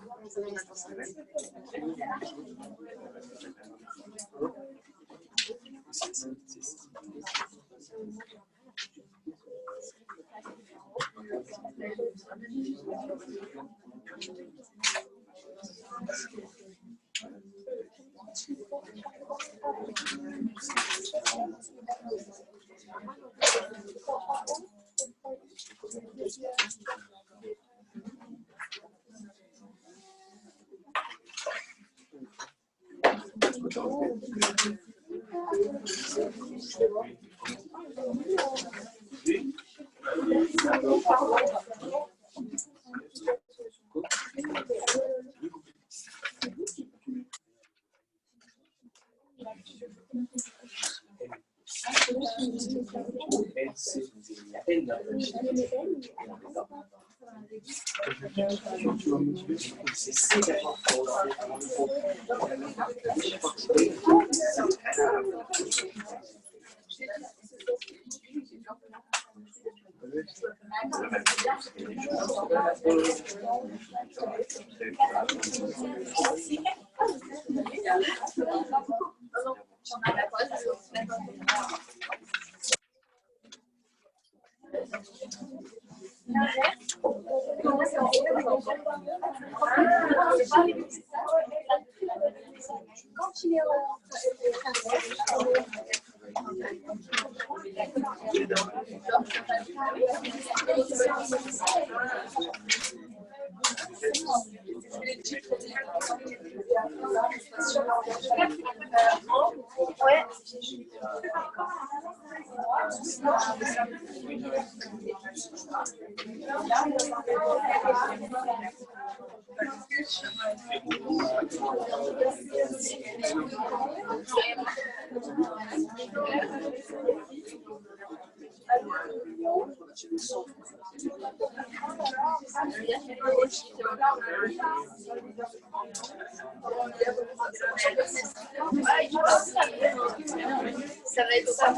Ça va être ça.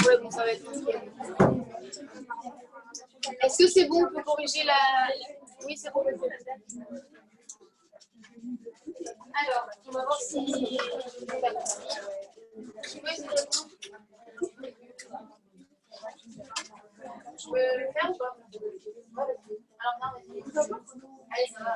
Ouais, bon, ça va être nickel. Est-ce que c'est bon, on peut corriger la... Oui, c'est bon. Alors, on va voir si... Je peux le faire ou pas? Alors, non, vas-y. Allez, ça va.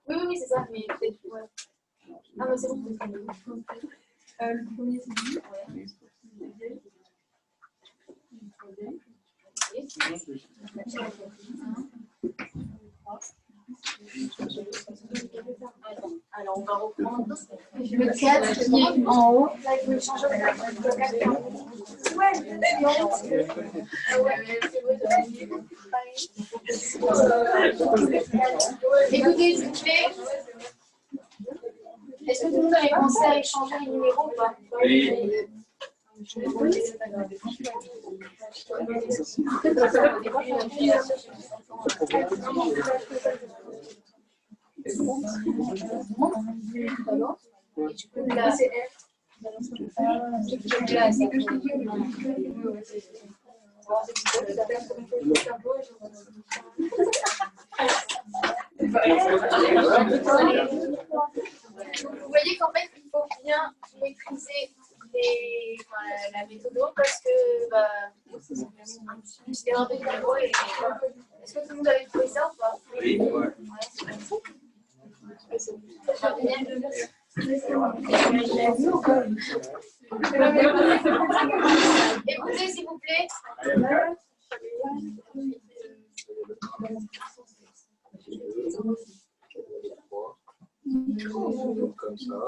Oui, c'est ça, mais peut-être. Ouais. Ah, mais c'est bon. Le premier, c'est lui. Alors, on va reprendre le 4 qui est en haut. Là, il faut changer le 4. Écoutez, s'il vous plaît. Est-ce que tout le monde avait pensé à échanger les numéros ou pas? Oui. Vous voyez qu'en fait, il faut bien maîtriser la méthode parce que c'est un peu comme est-ce que tout le monde avait trouvé ça ou pas? Oui. Écoutez, s'il vous plaît. Comme ça.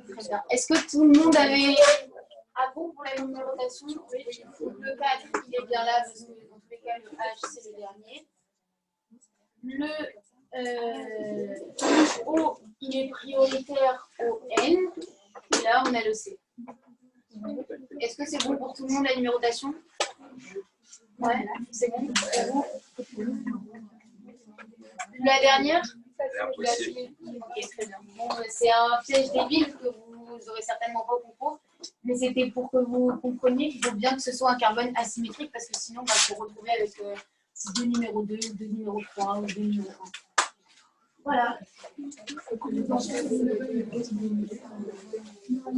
Très bien. Est-ce que tout le monde avait un bon pour la numérotation? Le 4, il est bien là parce que dans tous les cas, le H, c'est le dernier. Le O, il est prioritaire au N. Et là, on a le C. Est-ce que c'est bon pour tout le monde la numérotation? Ouais, c'est bon. La dernière? Ok, très bien. Bon, c'est un piège débile que vous n'aurez certainement pas au concours, mais c'était pour que vous compreniez qu'il faut bien que ce soit un carbone asymétrique parce que sinon, on va se retrouver avec deux numéros 2, deux numéros 3 ou deux numéros 1. Voilà.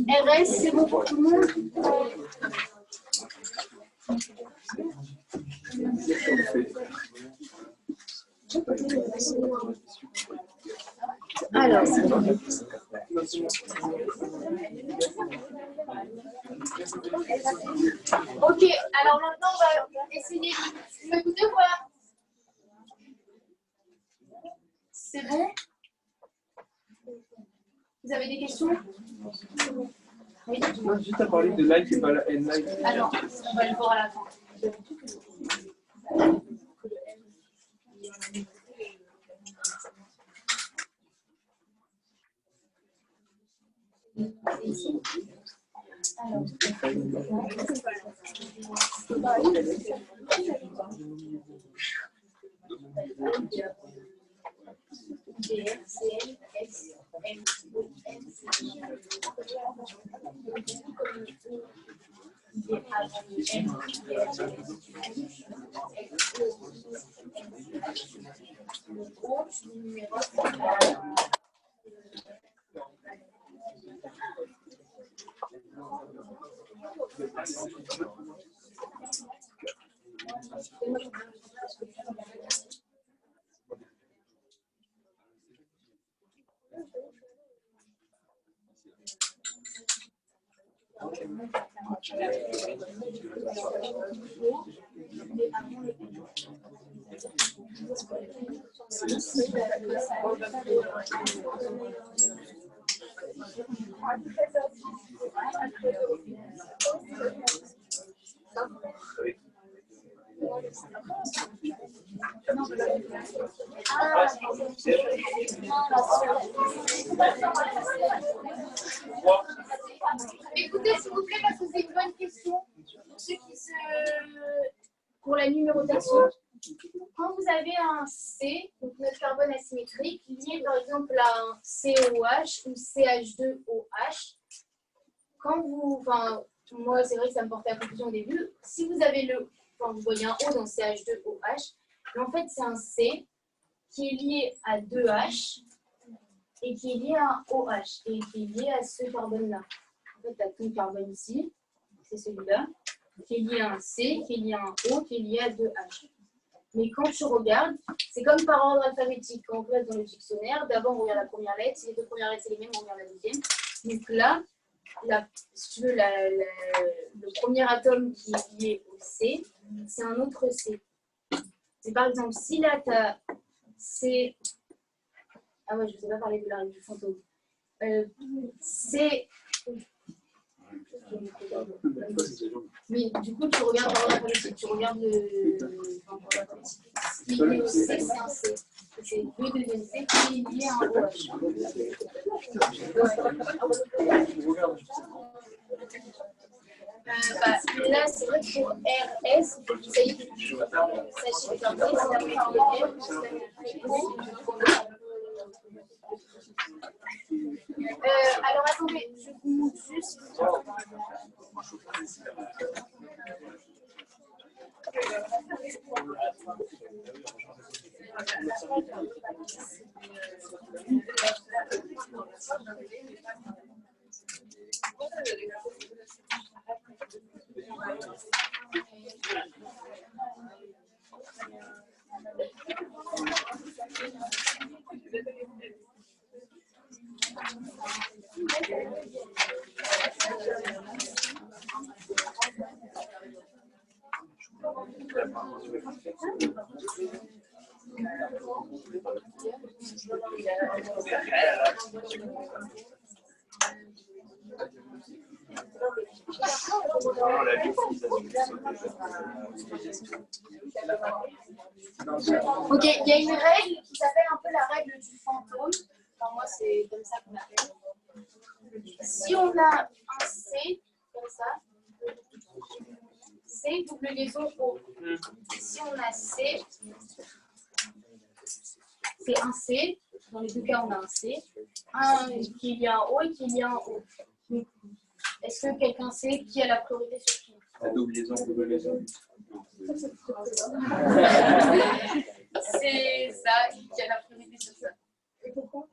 RS, c'est bon pour tout le monde? Alors, Ok, alors maintenant on va essayer. Tu m'écoutes ou pas? C'est bon? Vous avez des questions? Oui. Moi, juste à parler de like et pas la n like. Alors, on va le voir à la fin. Écoutez, s'il vous plaît, parce que c'est une bonne question. Pour la numérotation, quand vous avez un C, donc notre carbone asymétrique, lié par exemple à un COH ou CH2OH, quand vous, moi c'est vrai que ça me portait à confusion au début, si vous avez vous voyez un O dans CH2OH, mais en fait c'est un C qui est lié à 2H et qui est lié à un OH et qui est lié à ce carbone-là. En fait, tu as ton carbone ici, c'est celui-là, qui est lié à un C, qui est lié à un O, qui est lié à 2H. Mais quand tu regardes, c'est comme par ordre alphabétique. Quand on place dans le dictionnaire, d'abord on regarde la première lettre, si les deux premières lettres c'est les mêmes, on regarde la deuxième. Donc là, si tu veux, le premier atome qui est lié au C, c'est un autre C. C'est par exemple, si là tu as C. Ah ouais, je ne sais pas parler de la règle du fantôme. C. Mais du coup, tu regardes par ordre alphabétique, tu regardes ce qui est lié au C, c'est un C. C'est le deuxième C qui est lié à un OH. Là, c'est vrai que pour RS, il faut que vous sachiez que c'est un alors attendez, je vous montre juste. Ok, il y a une règle qui s'appelle un peu la règle du fantôme. Enfin, moi, c'est comme ça qu'on l'appelle. Si on a un C, comme ça, C double liaison O. Si on a C, c'est un C. Dans les deux cas, on a un C. Un qui est lié à un O et qui est lié à un O. Est-ce que quelqu'un sait qui a la priorité sur qui? La double liaison, double liaison. C'est ça, qui a la priorité sur ça. Et pourquoi?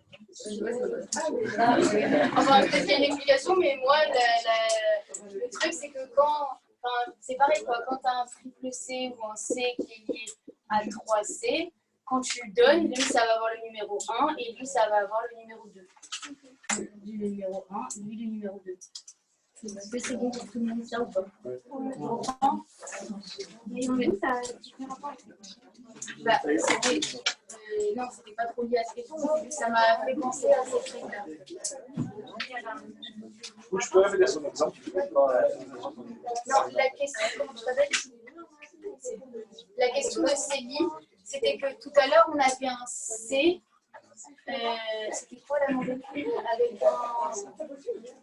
Enfin, peut-être qu'il y a une explication, mais moi, le truc, c'est que c'est pareil, quoi. Quand tu as un triple C ou un C qui est lié à 3C, quand tu le donnes, lui, ça va avoir le numéro 1 et lui, ça va avoir le numéro 2. lui le numéro 1, lui le numéro 2. Est-ce que c'est bon pour tout le monde ça ou pas? Mais ça a différents points. Bah, non, c'était pas trop lié à cette question, ça m'a fait penser à cette truc-là. Je peux répéter son exemple. Non, la question, comment tu t'appelles? La question de Célie, c'était que tout à l'heure, on avait un C. C'était quoi la molécule? Avec un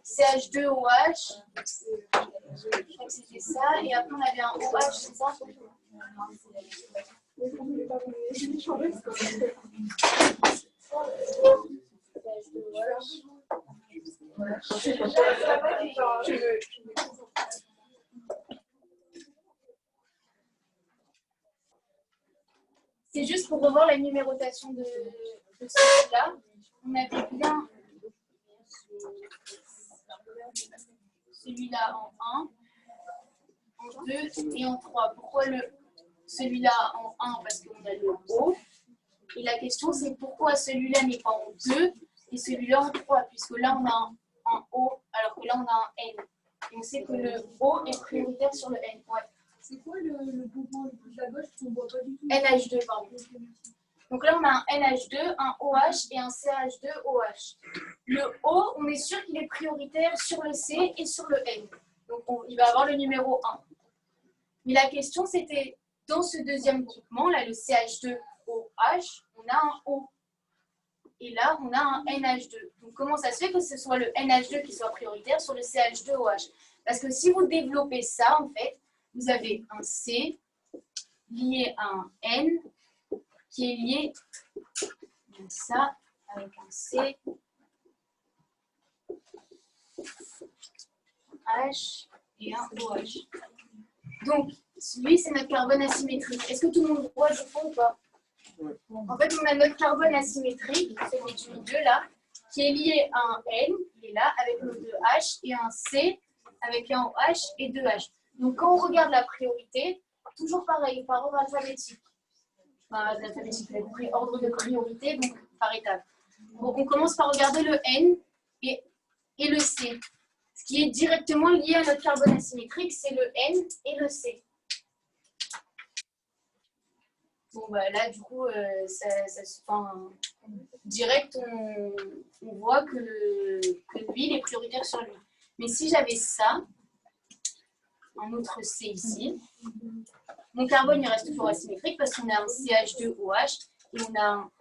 CH2OH. Je crois que c'était ça. Et après, on avait un OH, c'est ça? C'est juste pour revoir la numérotation de celui-là. On avait bien celui-là en 1, en 2 et en 3. Pourquoi celui-là en 1? Parce qu'on a le O. Et la question, c'est pourquoi celui-là n'est pas en 2 et celui-là en 3, puisque là, on a un O, alors que là, on a un N. Et on sait que le O est prioritaire sur le N. Ouais. C'est quoi le mouvement le plus à gauche qu'on ne voit pas du tout? NH2, pardon. Donc là, on a un NH2, un OH et un CH2OH. Le O, on est sûr qu'il est prioritaire sur le C et sur le N. Donc il va avoir le numéro 1. Mais la question, c'était, dans ce deuxième groupement, là, le CH2OH, on a un O. Et là, on a un NH2. Donc comment ça se fait que ce soit le NH2 qui soit prioritaire sur le CH2OH? Parce que si vous développez ça, en fait, vous avez un C lié à un N qui est lié à ça avec un C, H et un OH. Donc, lui, c'est notre carbone asymétrique. Est-ce que tout le monde voit du fond ou pas? En fait, on a notre carbone asymétrique, celui du milieu là, qui est lié à un N, il est là, avec nos deux H, et un C avec un OH et deux H. Donc, quand on regarde la priorité, toujours pareil, par ordre alphabétique. Enfin, l'alphabétique, vous avez compris, ordre de priorité, donc par étape. Donc, on commence par regarder le N et le C. Ce qui est directement lié à notre carbone asymétrique, c'est le N et le C. Bon, bah, là, du coup, direct, on voit que lui, il est prioritaire sur lui. Mais si j'avais ça, un autre C ici, mon carbone il reste toujours asymétrique parce qu'on a un CH2OH et on a un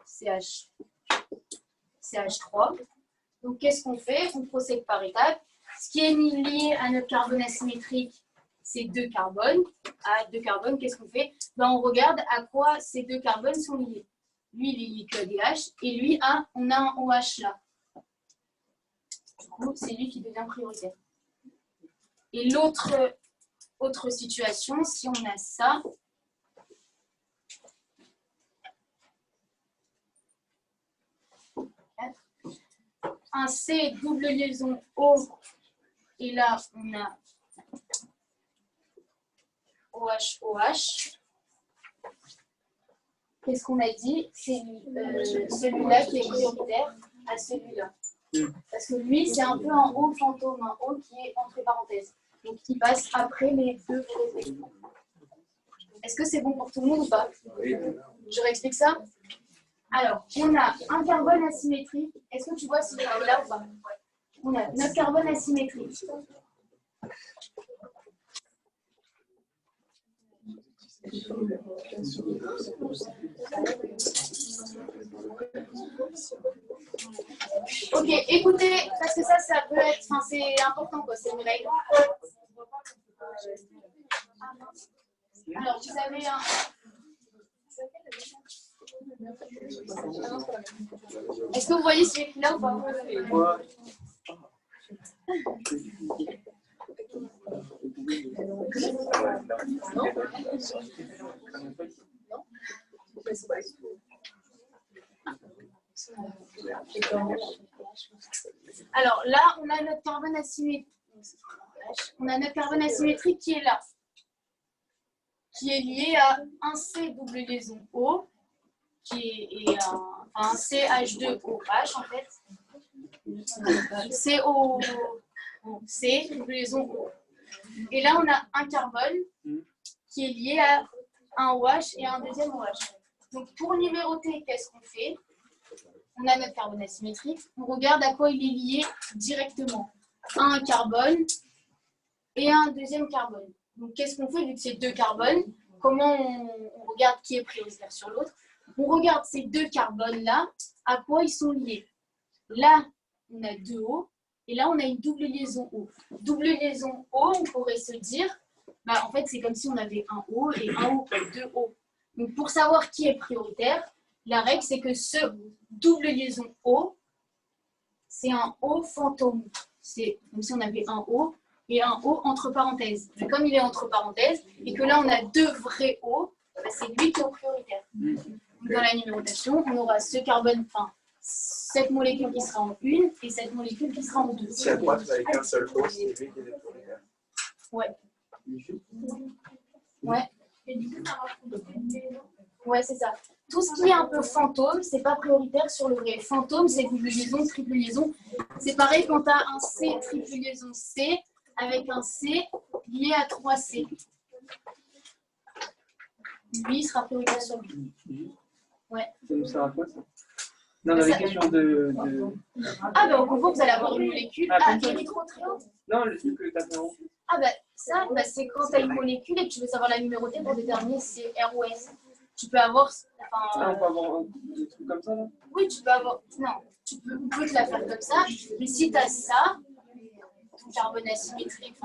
CH3. Donc, qu'est-ce qu'on fait? On procède par étapes. Ce qui est lié à notre carbone asymétrique, c'est deux carbones. À deux carbones, qu'est-ce qu'on fait? Ben, on regarde à quoi ces deux carbones sont liés. Lui, il est lié que DH et lui, on a un OH là. Du coup, c'est lui qui devient prioritaire. Et autre situation, si on a ça, un C double liaison O, et là on a OH. Qu'est-ce qu'on a dit? C'est celui-là qui est prioritaire à celui-là. Parce que lui, c'est un peu un O fantôme, un O qui est entre parenthèses. Donc, il passe après les deux respectifs. Est-ce que c'est bon pour tout le monde ou pas? Je réexplique ça. Alors, on a un carbone asymétrique. Est-ce que tu vois si c'est là ou pas? On a notre carbone asymétrique. Ok, écoutez, parce que ça peut être, enfin, c'est important, quoi, c'est une règle. Alors, vous avez un... Est-ce que vous voyez si j'ai là ou pas? Non. Alors là, on a notre carbone asymétrique. On a notre carbone asymétrique qui est là, qui est lié à un C double liaison O, qui est un CH2OH en fait. CO, C, double liaison O. Et là, on a un carbone qui est lié à un OH et un deuxième OH. Donc, pour numéroter, qu'est-ce qu'on fait? On a notre carbone asymétrique. On regarde à quoi il est lié directement. Un carbone et un deuxième carbone. Donc, qu'est-ce qu'on fait vu que c'est deux carbones? Comment on regarde qui est prioritaire sur l'autre? On regarde ces deux carbones-là, à quoi ils sont liés. Là, on a deux O, et là, on a une double liaison O. Double liaison O, on pourrait se dire, bah, en fait, c'est comme si on avait un O et un O, deux O. Donc, pour savoir qui est prioritaire, la règle, c'est que ce double liaison O, c'est un O fantôme. C'est comme si on avait un O et un O entre parenthèses. Mais comme il est entre parenthèses, et que là, on a deux vrais O, bah, c'est lui qui est au prioritaire. Dans la numérotation, on aura ce carbone, enfin, cette molécule qui sera en une et cette molécule qui sera en deux. Si à droite, vous avez qu'un seul O, c'est lui qui est prioritaire. Ouais. Ouais. Ouais, c'est ça. Tout ce qui est un peu fantôme, c'est pas prioritaire sur le vrai. Fantôme, c'est double liaison, triple liaison. C'est pareil quand tu as un C, triple liaison C, avec un C lié à 3C. Lui, il sera prioritaire sur lui. Ouais. Ça nous sert à quoi, ça? Non, dans les questions de... Ah, ben au concours, vous allez avoir une molécule. Ah, érythrotriol. Non, le truc que tu as fait en haut. Ah, ben ça, ben, c'est quand tu as une molécule et que tu veux savoir la numérotée pour déterminer si c'est R ou S. Tu peux avoir. Ah, on peut avoir des trucs comme ça, là? Oui, tu peux avoir. Non, on peut te la faire comme ça. Mais si tu as ça, ton carbone asymétrique,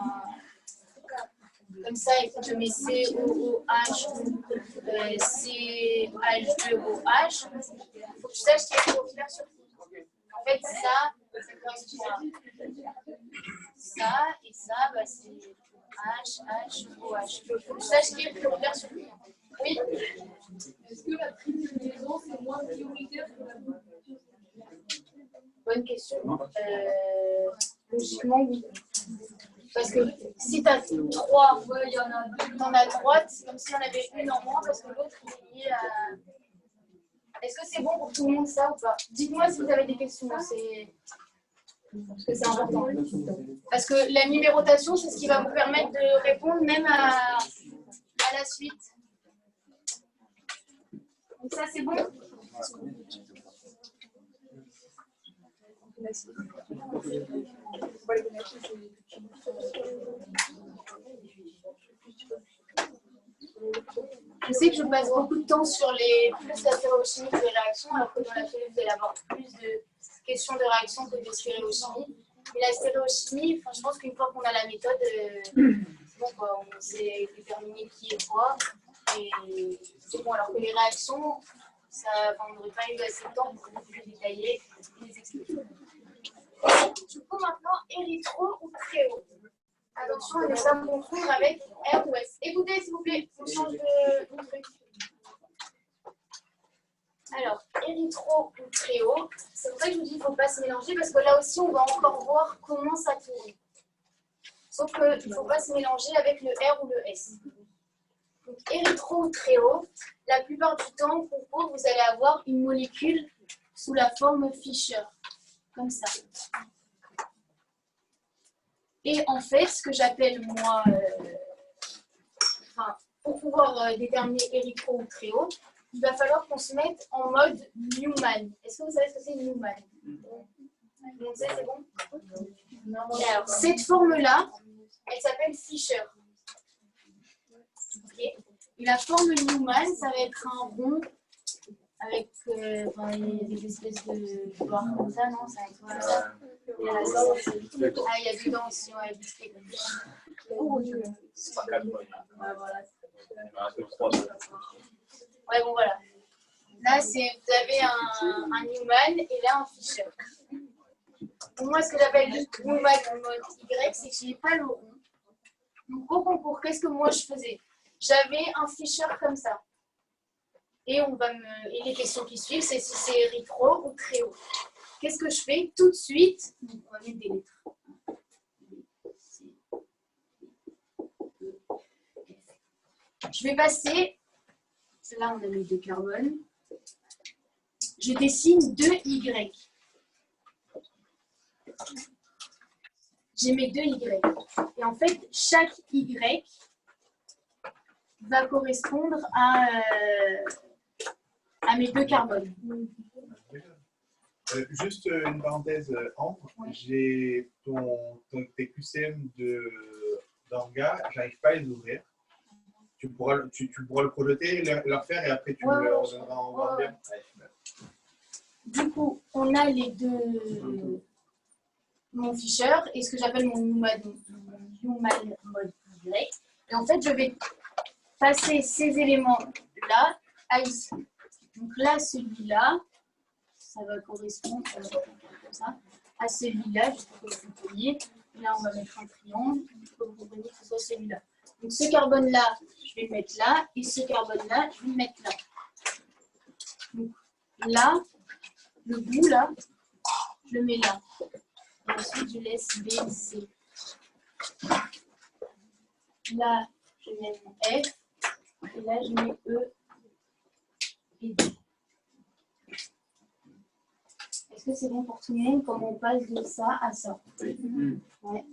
comme ça, et que tu mets COOH ou CH2OH, il faut que tu saches qu'il faut faire sur tout. En fait, ça correspond à ça, et ça, bah, c'est HHOH. Il faut que tu saches qu'il faut faire sur tout. Oui. Est-ce que la triple liaison, c'est moins prioritaire que la double? Bonne question. Logiquement, oui. Parce que si tu as 3, il y en a 2, tu en as 3, c'est comme si on avait une en moins parce que l'autre est lié à. Est-ce que c'est bon pour tout le monde ça ou pas? Dites-moi si vous avez des questions. Parce que c'est important. Parce que la numérotation, c'est ce qui va vous permettre de répondre même à la suite. Donc ça, c'est bon? Je sais que je passe beaucoup de temps sur plus la stéréochimie que les réactions, alors que dans la chimie, vous allez avoir plus de questions de réaction que de stéréochimie. Mais la stéréochimie, je pense qu'une fois qu'on a la méthode, c'est bon, quoi, on sait déterminer qui est quoi. Et c'est bon, alors que les réactions, on n'aurait pas eu assez de temps pour les détailler et les expliquer. Du coup, maintenant, érythro ou tréo. Attention à ne pas me confondre avec R ou S. Écoutez, s'il vous plaît, on change de truc. Alors, érythro ou tréo, c'est pour ça que je vous dis qu'il ne faut pas se mélanger, parce que là aussi, on va encore voir comment ça tourne. Sauf qu'il ne faut pas se mélanger avec le R ou le S. Donc, érythro ou tréo, la plupart du temps, au concours, vous allez avoir une molécule sous la forme Fischer, comme ça. Et en fait, ce que j'appelle moi, pour pouvoir déterminer érythro ou tréo, il va falloir qu'on se mette en mode Newman. Est-ce que vous savez ce que c'est Newman? Vous savez, c'est bon? Alors, cette forme-là, elle s'appelle Fischer. Okay. Et la forme Newman, ça va être un rond avec des espèces de barres comme ça, non? Ça va être comme ça. Il y a dedans aussi, ouais, du steak. C'est pas 4 points. Ouais, bon, voilà. Là, vous avez un Newman et là, un Fischer. Pour moi, ce que j'appelle Newman en mode Y, c'est que je n'ai pas le rond. Donc, au concours, qu'est-ce que moi, je faisais? J'avais un Fischer comme ça. Et les questions qui suivent, c'est si c'est érythro ou tréo. Qu'est-ce que je fais tout de suite? On va mettre des lettres. Je vais passer, là on a mis 2 carbones. Je dessine 2 Y. j'ai mes 2 Y. Et en fait, chaque Y va correspondre à mes 2 carbones. Juste une parenthèse, Ambre, Ouais. j'ai tes QCM d'Orga, j'arrive pas à les ouvrir. Tu pourras le projeter, leur faire et après tu me le redonneras en Word. Ouais. Du coup, on a les 2, mon Fisher et ce que j'appelle mon Newman mode Y. Et en fait, je vais passer ces éléments-là à ici. Donc là, celui-là, ça va correspondre comme ça, à celui-là, juste pour que vous compreniez. Là, on va mettre un triangle pour que vous compreniez que ce soit celui-là. Donc ce carbone-là, je vais le mettre là, et ce carbone-là, je vais le mettre là. Donc là, le bout là, je le mets là. Et ensuite, je laisse B, C. Là, je mets mon F, et là, je mets E et D. Est-ce que c'est bon pour tout le monde, comment on passe de ça à ça? Ouais.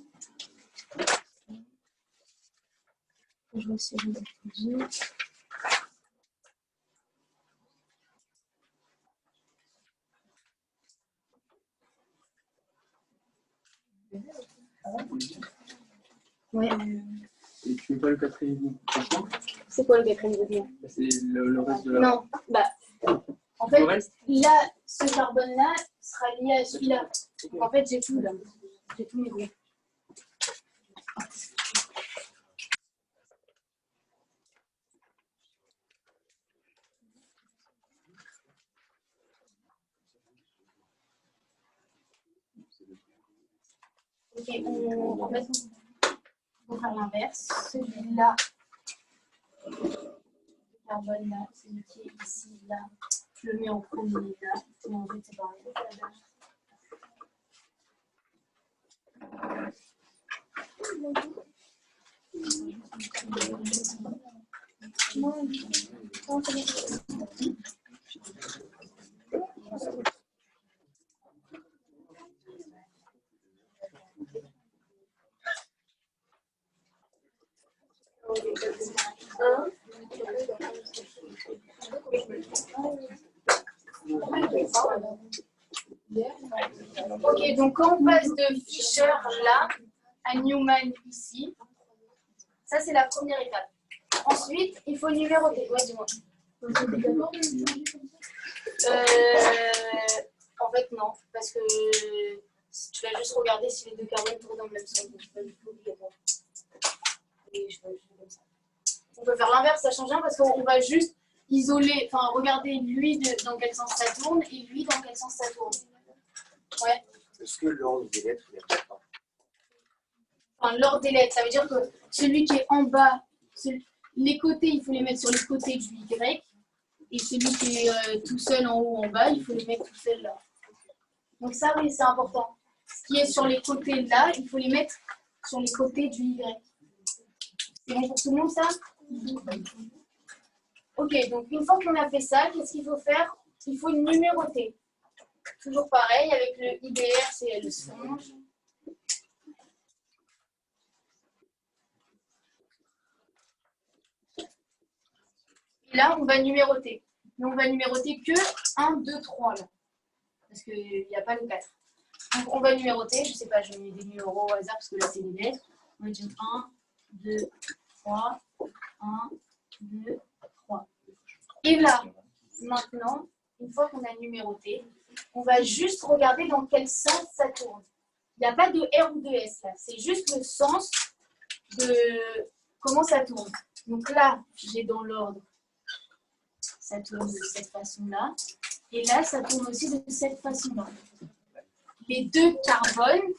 Je vois si je vais dire. Ouais. Et tu mets pas le quatrième mouvement? C'est quoi le quatrième mouvement? C'est le reste de la... Non, bah, en fait, là, ce carbone-là sera lié à celui-là. En fait, j'ai tout là. J'ai tous mes groupes. Ok, en fait, on va faire l'inverse. Celui-là, le carbone là, celui qui est ici, là, je le mets en premier là, et en fait, c'est pareil. Ok, donc quand on passe de Fisher là à Newman ici, ça c'est la première étape. Ensuite, il faut numéroter. Ouais, dis-moi. En fait, non, parce que tu vas juste regarder si les 2 carbones tournent dans le même sens. Donc, c'est pas du tout obligatoire. Et je fais comme ça. On peut faire l'inverse, ça change rien parce qu'on va juste isoler, enfin regarder lui dans quel sens ça tourne et lui dans quel sens ça tourne. Ouais. Est-ce que l'ordre des lettres n'est pas? Enfin, l'ordre des lettres, ça veut dire que celui qui est en bas, les côtés, il faut les mettre sur les côtés du Y. Et celui qui est tout seul en haut, en bas, il faut les mettre tout seul là. Donc ça, oui, c'est important. Ce qui est sur les côtés là, il faut les mettre sur les côtés du Y. C'est bon pour tout le monde, ça? Ok, donc une fois qu'on a fait ça, qu'est-ce qu'il faut faire? Il faut numéroter. Toujours pareil, avec le IBR, c'est le songe. Et là, on va numéroter. Mais on va numéroter que 1, 2, 3 là. Parce qu'il n'y a pas le 4. Donc on va numéroter, je ne sais pas, je mets des numéros au hasard parce que là c'est des lettres. On va dire 1, 2, 3, 1, 2, 3. Et là, maintenant, une fois qu'on a numéroté, on va juste regarder dans quel sens ça tourne. Il n'y a pas de R ou de S là, c'est juste le sens de comment ça tourne. Donc là, j'ai dans l'ordre, ça tourne de cette façon-là. Et là, ça tourne aussi de cette façon-là. Les 2 carbones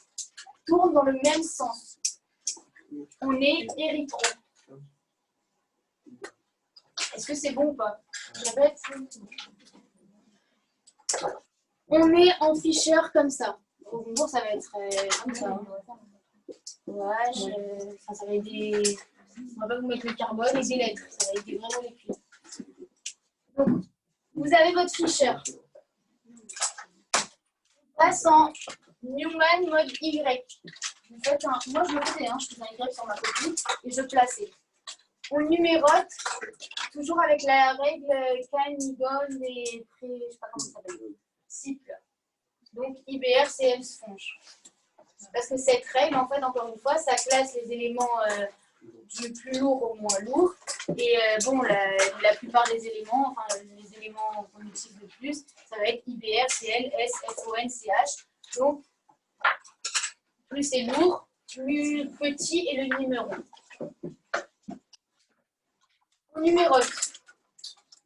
tournent dans le même sens. On est érythro. Est-ce que c'est bon ou pas? On est en Fisher comme ça. Au concours, ça va être comme ça. Ouais, ça va être des... On va pas vous mettre le carbone et des lettres. Ça va être vraiment les clés. Donc, vous avez votre Fisher. On passe en Newman mode Y. Vous faites moi je le faisais, je faisais un Y sur ma copie et je plaçais. On numérote toujours avec la règle Canigone et je sais pas comment ça s'appelle. Cible. Donc IBR, CM, Sponge. Parce que cette règle, en fait, encore une fois, ça classe les éléments du plus lourd au moins lourd. Et bon, la plupart des éléments, enfin les éléments qu'on utilise le plus, ça va être IBR, CL, S, SON, CH. Donc, plus c'est lourd, plus petit est le numéro. On numérote.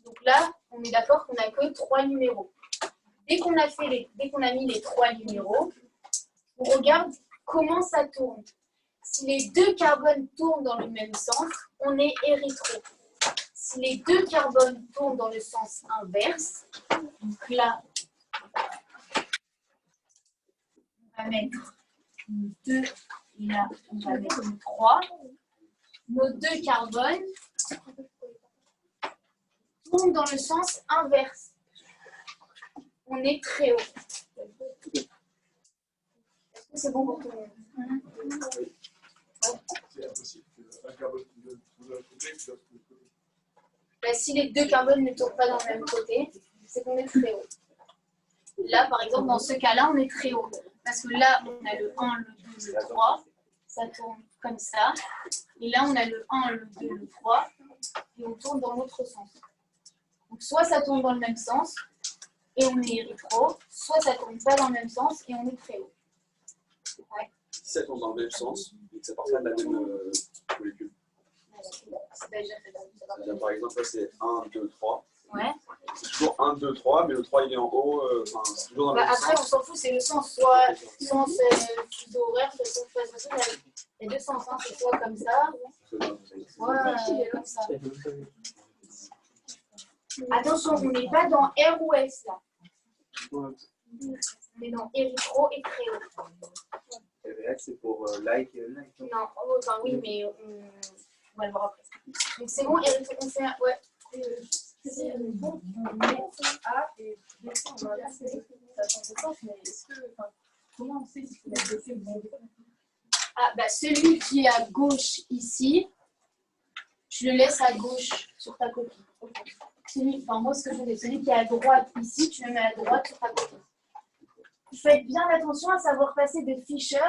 Donc là, on est d'accord qu'on n'a que 3 numéros. Dès qu'on a mis les 3 numéros, on regarde comment ça tourne. Si les 2 carbones tournent dans le même sens, on est érythro. Si les 2 carbones tournent dans le sens inverse, donc là, on va mettre 2, et là, on va mettre 3. Nos 2 carbones tournent dans le sens inverse. On est très haut. Est-ce que c'est bon pour tout le monde? C'est impossible qu'un carbone de l'autre côté, tu dois se côté. Si les 2 carbones ne tournent pas dans le même côté, c'est qu'on est très haut. Là, par exemple, dans ce cas-là, on est très haut. Parce que là, on a le 1, le 2, le 3. Ça tourne comme ça. Et là, on a le 1, le 2, le 3. Et on tourne dans l'autre sens. Donc, soit ça tourne dans le même sens, et on est érythro, soit ça ne tourne pas dans le même sens, et on est très haut. Ouais. Si ça tourne dans le même sens, et que ça part pas de la même molécule. C'est-à-dire, par exemple, là, c'est 1, 2, 3. Ouais. C'est toujours 1, 2, 3, mais le 3 il est en haut. C'est toujours dans le même Après, sens. on s'en fout, c'est le sens. Soit sens fuseau horaire, soit sens phase de son. Il y a 2 sens. C'est soit comme ça, soit comme ça. Attention, on n'est pas dans R ou S là. On est dans érythro et très haut. C'est pour like et like. Non, enfin oui, mais on va le voir après. Donc c'est bon, érythro, on fait un. Ouais. C'est bon, on met A et B, on va passer. Ça change de sens, mais est-ce que. Comment on sait si on a baissé le bon départ? Ah, bah celui qui est à gauche ici, tu le laisses à gauche sur ta copie. Moi, ce que je fais, celui qui est à droite ici, tu le mets à droite sur ta copie. Faites bien attention à savoir passer de Fischer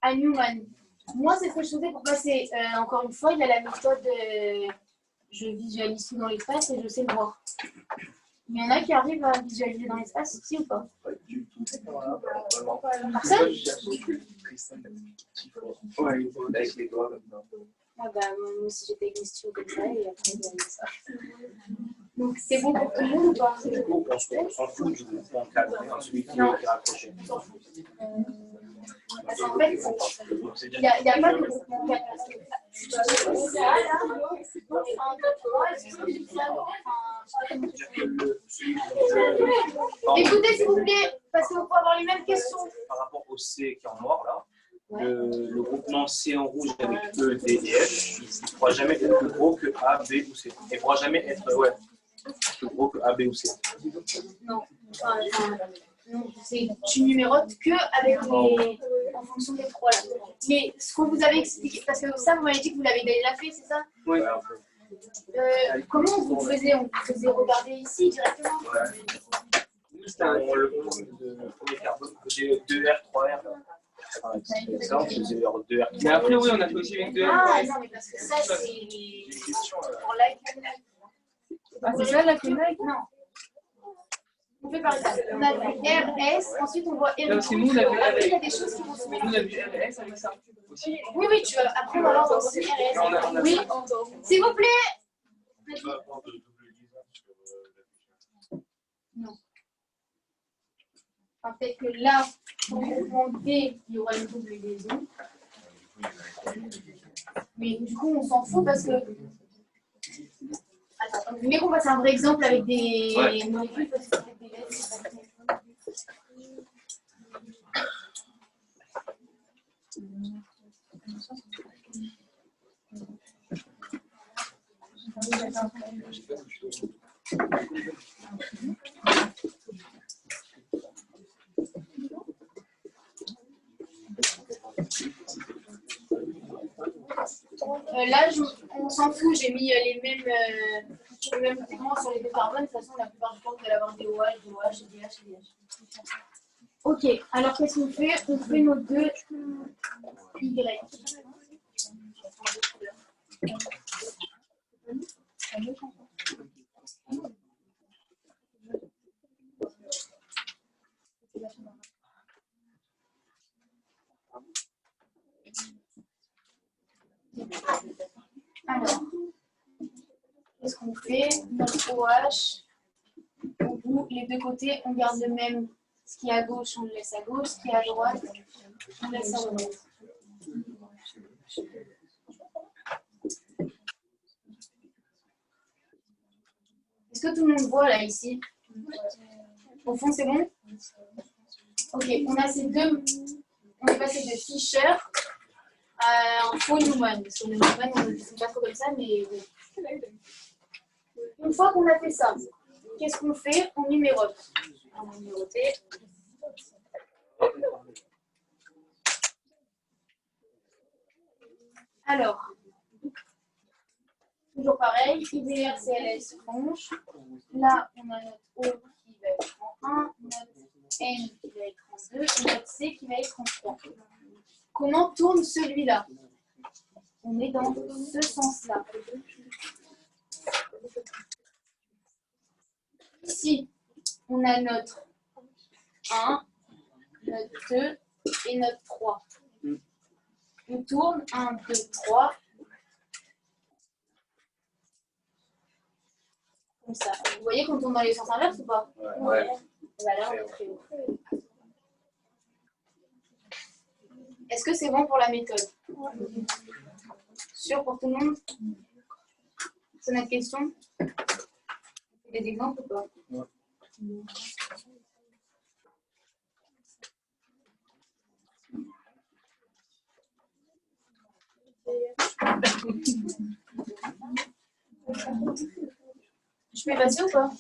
à Newman. Moi, c'est ce que je faisais pour passer. Encore une fois, il a la méthode je visualise tout dans l'espace et je sais le voir. Il y en a qui arrivent à visualiser dans l'espace ici ou pas? Personne? Ouais, avec les doigts maintenant. Ah bah, moi aussi j'étais avec mes stylos comme ça et après il y a ça. Donc c'est bon pour tout le monde ou pas? Du coup, on s'en fout du coup, on cadre ensuite qui est raccroché. Parce qu'en fait, il n'y a pas de groupement 4 parce que ça là, et 1, 2, 3, est-ce que c'est ça? Écoutez s'il vous plaît, parce que vous pouvez avoir les mêmes questions. Par rapport au C qui est en noir là, le groupement C en rouge avec E, D et F, il ne pourra jamais être plus gros que A, B ou C. Il ne pourra jamais être plus gros que A, B ou C. Non, non, tu numérotes que avec les, en fonction des 3 là. Mais ce qu'on vous avait expliqué, parce que ça vous m'avez dit que vous l'avez déjà fait, c'est ça? Oui. Comment vous faisiez? On vous faisait regarder ici directement? C'était le premier carbone, on faisait 2R, 3R. Ça, on faisait 2R. Mais après, oui, on a fait aussi avec 2R. Ah non, mais parce que ça, c'est pour like. Ah, c'est ça la connect? Non. On fait par exemple. On a vu RS, ensuite on voit Là, parce que RS. nous, on a vu Après, il y a avec. des choses qui vont se Nous, on mélanger. a vu RS avec ça aussi. Oui, oui, tu vas après on va voir aussi RS. On a Oui, s'il vous plaît. Tu vas avoir de double liaison sur la fiche. Non. Enfin, peut-être que là, pour le groupement D, il y aura une double liaison. Mais du coup, on s'en fout parce que. Attends, mais qu'on fasse un vrai exemple avec des molécules parce que c'est des lettres. Là, on s'en fout, j'ai mis les mêmes pigments sur les deux carbones. De toute façon, la plupart du temps, vous allez avoir des OH, des OH, des DH, des DH. Ok, alors qu'est-ce qu'on fait? On fait nos deux Y. Alors, qu'est-ce qu'on fait? Notre OH, au bout, les deux côtés, on garde le même. Ce qui est à gauche, on le laisse à gauche. Ce qui est à droite, on le laisse à droite. Est-ce que tout le monde voit là, ici? Au fond, c'est bon? Ok, on a ces deux. On est passé de Fischer à un faux Newman. Parce que le Newman, on ne fait pas trop comme ça, mais bon. Une fois qu'on a fait ça, qu'est-ce qu'on fait? On numérote. On va numéroter. Alors, toujours pareil, IDR, CLS, franche. Là, on a notre O qui va être en 1, notre N qui va être en 2 et notre C qui va être en 3. Comment tourne celui-là? On est dans ce sens-là. Ici, on a notre 1, notre 2 et notre 3. On tourne 1, 2, 3. Comme ça. Vous voyez qu'on tourne dans les sens inverses ou pas? Ouais. Voilà, on est très haut. Est-ce que c'est bon pour la méthode? Sûr pour tout le monde? C'est notre question? Des exemples ou pas? Je peux passer ou pas?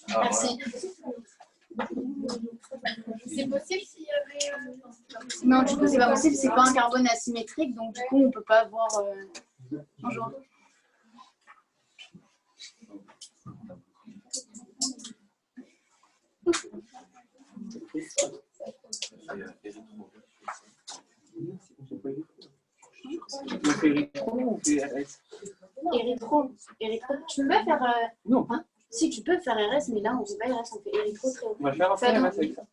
Merci. C'est possible s'il y avait. Non, du coup, c'est pas possible, c'est pas un carbone asymétrique, donc du coup, on peut pas avoir. Bonjour. On fait érythro ou on fait RS? Érythro. Tu peux pas faire. Non. Hein, si, tu peux faire RS, mais là, on fait pas RS, on fait érythro très haut. On va faire un peu RS avec ça.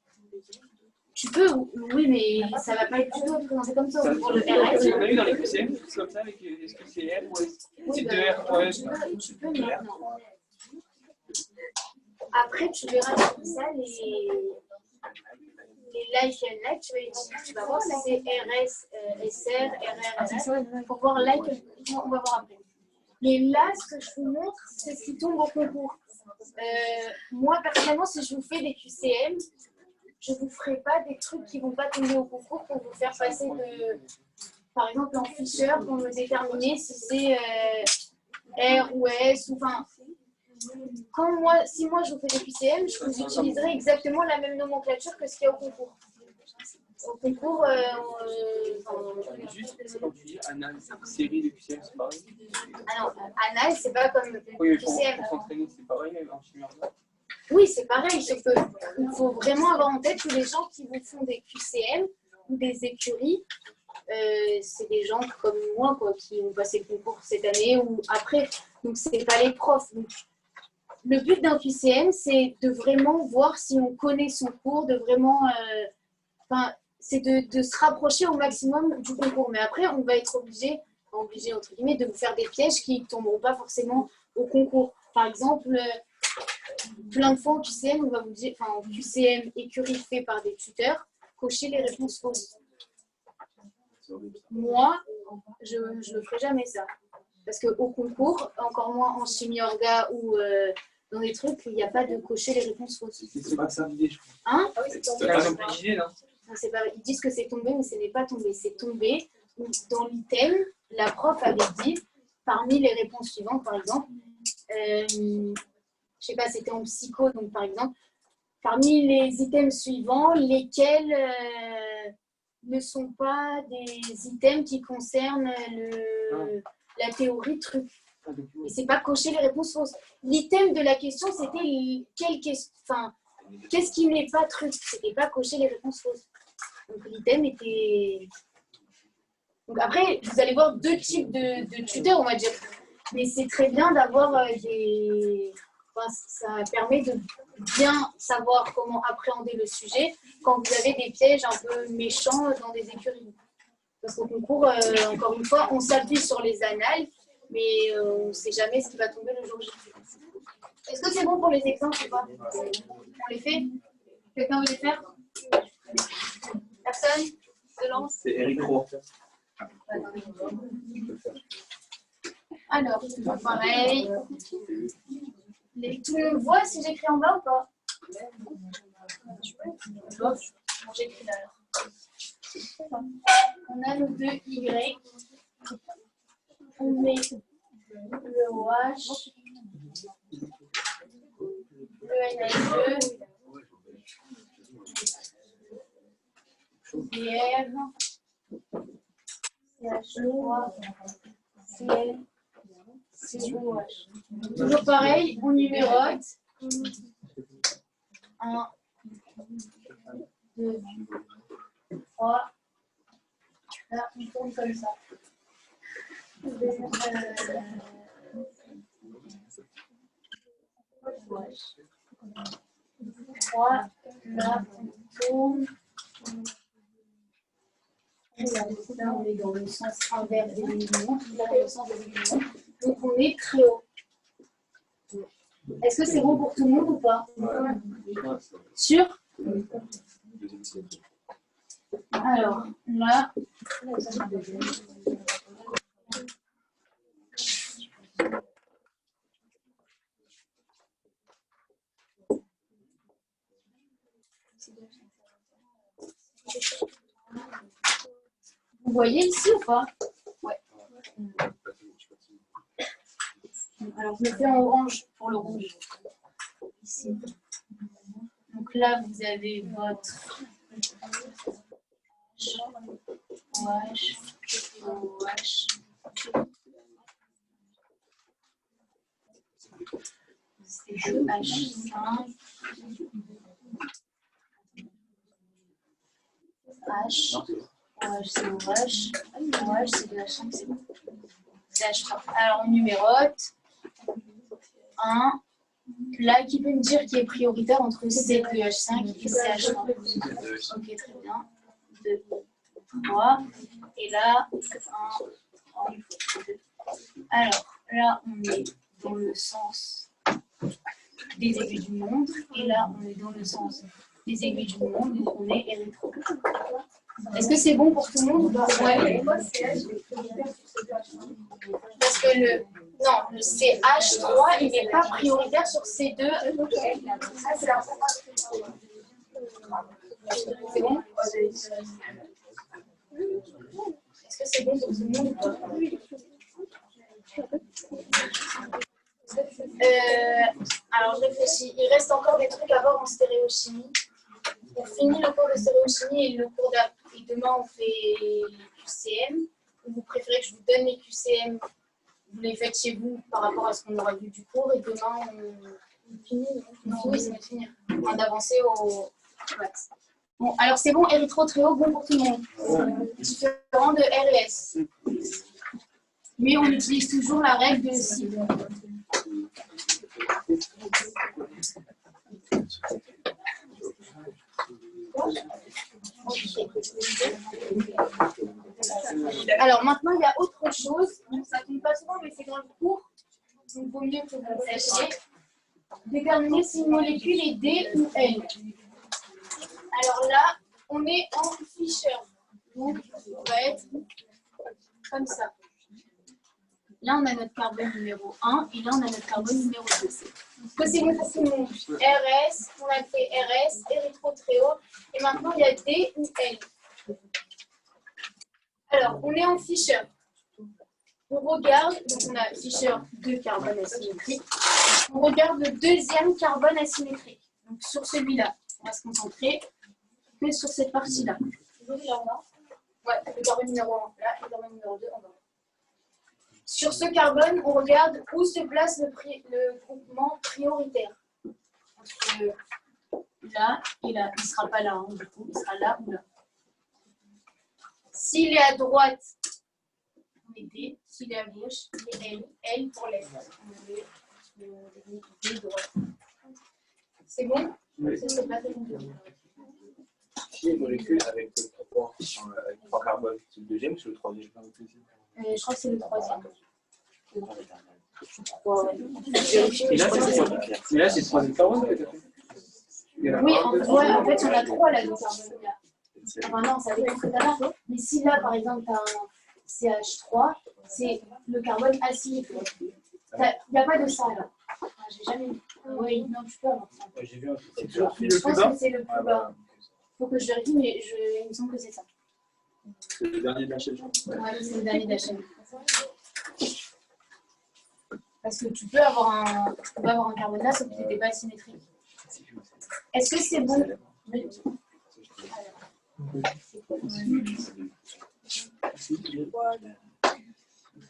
Tu peux, oui, mais ça va pas être du tout présenté comme ça. Pour le RS, On a eu dans les QCM, c'est comme ça avec est-ce que c'est R ou S? C'est 2R, 3S. tu peux, mais non. Après, tu verras comme ça les like and like, tu vas voir si c'est RS, SR, RR, RR. Il faut voir like, on va voir après. Mais là, ce que je vous montre, c'est ce qui tombe au concours. Moi, personnellement, si je vous fais des QCM, je ne vous ferai pas des trucs qui ne vont pas tomber au concours pour vous faire passer de, par exemple, en Fisher, pour me déterminer si c'est R ou S. Ou, enfin, si moi je vous fais des QCM, je vous utiliserai exactement la même nomenclature que ce qu'il y a au concours. Au concours, Juste, quand tu dis anal, série de QCM, c'est pareil? Ah non, anal, c'est pas comme Oui, QCM. pour s'entraîner, c'est pareil en chimie organique. Oui, c'est pareil, sauf qu'il faut vraiment avoir en tête que les gens qui vous font des QCM ou des écuries, c'est des gens comme moi quoi, qui ont passé le concours cette année ou après. Donc, c'est pas les profs. Donc, le but d'un QCM, c'est de vraiment voir si on connaît son cours, de vraiment... c'est de se rapprocher au maximum du concours. Mais après, on va être obligé entre guillemets, de vous faire des pièges qui ne tomberont pas forcément au concours. Par exemple... plein de fois en QCM, on va vous dire, en QCM écurie fait par des tuteurs, cocher les réponses fausses. Moi, je ne le ferai jamais ça. Parce qu'au concours, encore moins en chimie orga ou dans des trucs, il n'y a pas de cocher les réponses fausses. C'est pas ça l'idée, je crois. Hein? C'est pas Ils disent que c'est tombé, mais ce n'est pas tombé. C'est tombé dans l'item, la prof avait dit, parmi les réponses suivantes, par exemple, je sais pas, c'était en psycho, donc par exemple, parmi les items suivants, lesquels ne sont pas des items qui concernent la théorie truc. Et c'est pas cocher les réponses fausses. L'item de la question, c'était qu'est-ce qui n'est pas truc. C'était pas cocher les réponses fausses. Donc l'item était... Donc après, vous allez voir deux types de tuteurs, on va dire. Mais c'est très bien d'avoir des... ça permet de bien savoir comment appréhender le sujet quand vous avez des pièges un peu méchants dans des écuries. Parce qu'au concours, encore une fois, on s'appuie sur les annales, mais on ne sait jamais ce qui va tomber le jour J. Est-ce que c'est bon pour les exemples ou pas? On les fait? Quelqu'un veut les faire? Personne? Se lance? C'est Eric Roux. Alors, pareil. Tout le monde voit si j'écris en bas ou pas? Bon, j'écris là alors. On a nos deux Y. On met le OH, le NH2, CR, CH3, Cl, COH. Toujours pareil, on numérote. 1, 2, 3. Là, on tourne comme ça. Trois, là, on tourne. Là, on est dans le sens inverse des éléments, là, dans le sens des éléments. Donc, on est très haut. Est-ce que c'est bon pour tout le monde ou pas? Sûr? Alors, là, vous voyez ici ou pas? Ouais. Alors, je le fais en orange pour le rouge. Ici. Donc là, vous avez votre OH, OH. C'est H5. H. OH, c'est OH. OH, c'est de H5, c'est H3. Alors, on numérote. 1, Là, qui peut me dire qui est prioritaire entre C2H5 et CH3? Ok, très bien. 2, 3. Et là, 1, 2. Alors, là, on est dans le sens des aiguilles du monde. Et là, on est dans le sens des aiguilles du monde. Donc, on est érythro. Est-ce que c'est bon pour tout le monde? Ouais. Parce que le CH3, il n'est pas prioritaire sur C2. C'est bon? Est-ce que c'est bon pour tout le monde? Alors, je réfléchis. Il reste encore des trucs à voir en stéréochimie. On finit le cours de stéréochimie et le cours d'après. Et demain, on fait QCM. Vous préférez que je vous donne les QCM, vous les faites chez vous par rapport à ce qu'on aura vu du cours. Et demain, on finit. Non, oui, ça va finir. On va d'avancer au maths. Bon, alors c'est bon, érythro très haut, bon pour tout le monde. Différent de R et S. Mais on utilise toujours la règle de cible. Alors maintenant, il y a autre chose. Ça ne compte pas souvent, mais c'est dans le cours. Donc, il vaut mieux que vous le sachiez. Déterminer si une molécule est D ou L. Alors là, on est en Fischer. Donc, on va être comme ça. Là, on a notre carbone numéro 1 et là, on a notre carbone numéro 2. Que c'est bon pour tout le monde. RS, on a fait RS, érythro très haut. Et maintenant, il y a D ou L. Alors, on est en Fischer. On regarde, donc on a Fischer 2 carbone asymétrique. On regarde le deuxième carbone asymétrique. Donc, sur celui-là, on va se concentrer que sur cette partie-là. Ouais, le carbone numéro 1 là, et le carbone numéro 2 en bas. Sur ce carbone, on regarde où se place le groupement prioritaire. Entre là et là. Il ne sera pas là, hein, du coup, il sera là ou là. S'il est à droite, on est D. S'il est à gauche, on est L. L pour l'Est. On est D droite. C'est bon? C'est pas très compliqué. Si les molécules avec 3 carbones, c'est le deuxième ou c'est le troisième? Je crois que c'est le troisième. Et là, c'est le troisième carbone que tu as fait. Oui, en fait, il y en a 3 là, de carbone. Enfin, non, ça dépend ce que tu as là. Mais si là, par exemple, tu as un CH3, c'est le carbone asymétrique. Il n'y a pas de ça là. Enfin, j'ai jamais vu. Oui, non, tu peux avoir ça. J'ai vu un truc. Je pense que c'est le plus bas. Il faut que je vérifie, mais il me semble que c'est ça. C'est le dernier de la chaîne. Oui, c'est le dernier d'achat. Parce que tu peux avoir un carbone là, sauf qu'il n'était pas asymétrique. Est-ce que c'est bon?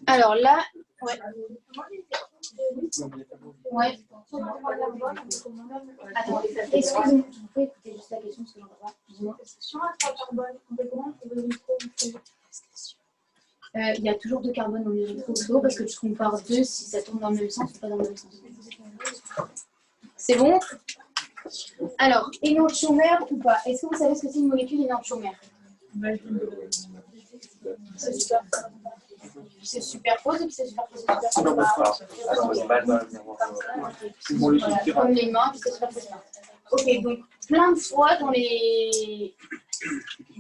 Alors là, ouais. Ouais. Attends, excuse-moi, vous pouvez écouter juste la question parce que j'en vois pas. Dis-moi. Sur un 3 carbone, on peut comment on veut il y a toujours 2 carbones dans l'érythro parce que tu compares 2 si ça tourne dans le même sens ou pas dans le même sens. C'est bon? Alors, énantiomère ou pas? Est-ce que vous savez ce que c'est une molécule énantiomère? Qui se superpose ou qui se superpose? Comme les mains qui se superposent pas. Ok, donc plein de fois dans les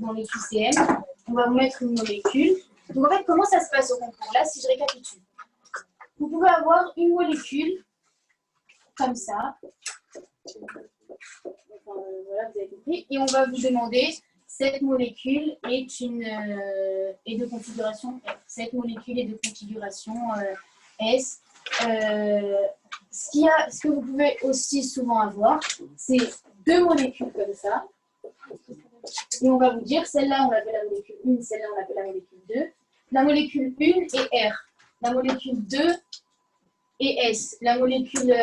QCM, on va vous mettre une molécule. Donc en fait, comment ça se passe au concours? Là, si je récapitule, vous pouvez avoir une molécule comme ça. Voilà, vous avez compris. Et on va vous demander, cette molécule est de configuration F. Cette molécule est de configuration S. Ce que vous pouvez aussi souvent avoir, c'est 2 molécules comme ça. Et on va vous dire, celle-là, on l'appelle la molécule 1, celle-là, on l'appelle la molécule 2. La molécule 1 est R. La molécule 2 est S. La molécule 1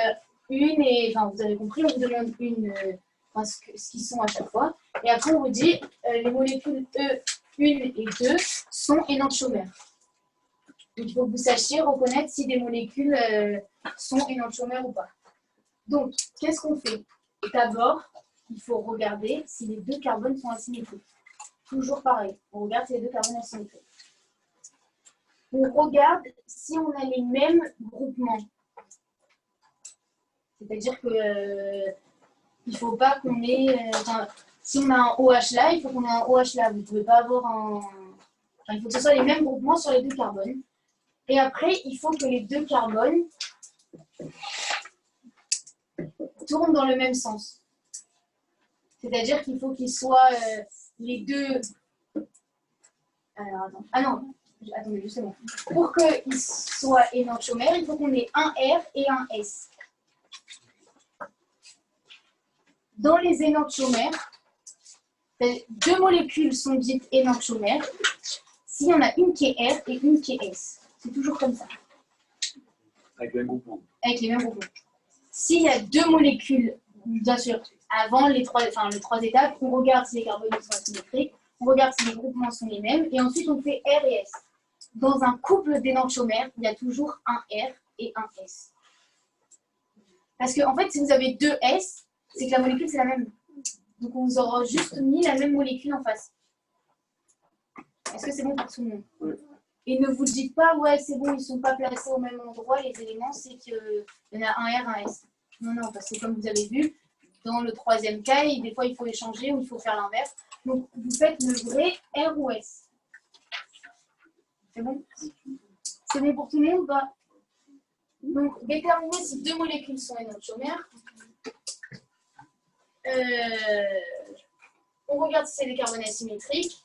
est, enfin, vous avez compris, on vous demande ce qu'ils sont à chaque fois. Et après, on vous dit, les molécules E, 1 et 2 sont énantiomères. Donc, il faut que vous sachiez reconnaître si des molécules sont énantiomères ou pas. Donc, qu'est-ce qu'on fait? D'abord, il faut regarder si les deux carbones sont asymétriques. Toujours pareil, on regarde si les deux carbones sont asymétriques. On regarde si on a les mêmes groupements. C'est-à-dire que il ne faut pas qu'on ait... si on a un OH là, il faut qu'on ait un OH là. Vous ne pouvez pas avoir un... il faut que ce soit les mêmes groupements sur les deux carbones. Et après, il faut que les deux carbones tournent dans le même sens. C'est-à-dire qu'il faut qu'ils soient les deux... Alors, attends. Ah non, attendez, justement. Pour qu'ils soient énantiomères, il faut qu'on ait un R et un S. Dans les énantiomères, deux molécules sont dites énantiomères s'il y en a une qui est R et une qui est S. C'est toujours comme ça. Avec les mêmes groupements. Avec les mêmes groupements. S'il y a deux molécules, bien sûr, avant les trois étapes, on regarde si les carbones sont asymétriques, on regarde si les groupements sont les mêmes, et ensuite on fait R et S. Dans un couple d'énantiomères, il y a toujours un R et un S. Parce que, en fait, si vous avez deux S, c'est que la molécule, c'est la même. Donc, on vous aura juste mis la même molécule en face. Est-ce que c'est bon pour tout le monde? Oui. Et ne vous dites pas, ouais, c'est bon, ils ne sont pas placés au même endroit, les éléments, c'est qu'il y en a un R, un S. Non, non, parce que comme vous avez vu, dans le troisième cas, des fois, il faut échanger ou il faut faire l'inverse. Donc, vous faites le vrai R ou S. C'est bon? C'est bon pour tout le monde ou pas? Donc, déterminer si deux molécules sont énantiomères. On regarde si c'est des carbones asymétriques,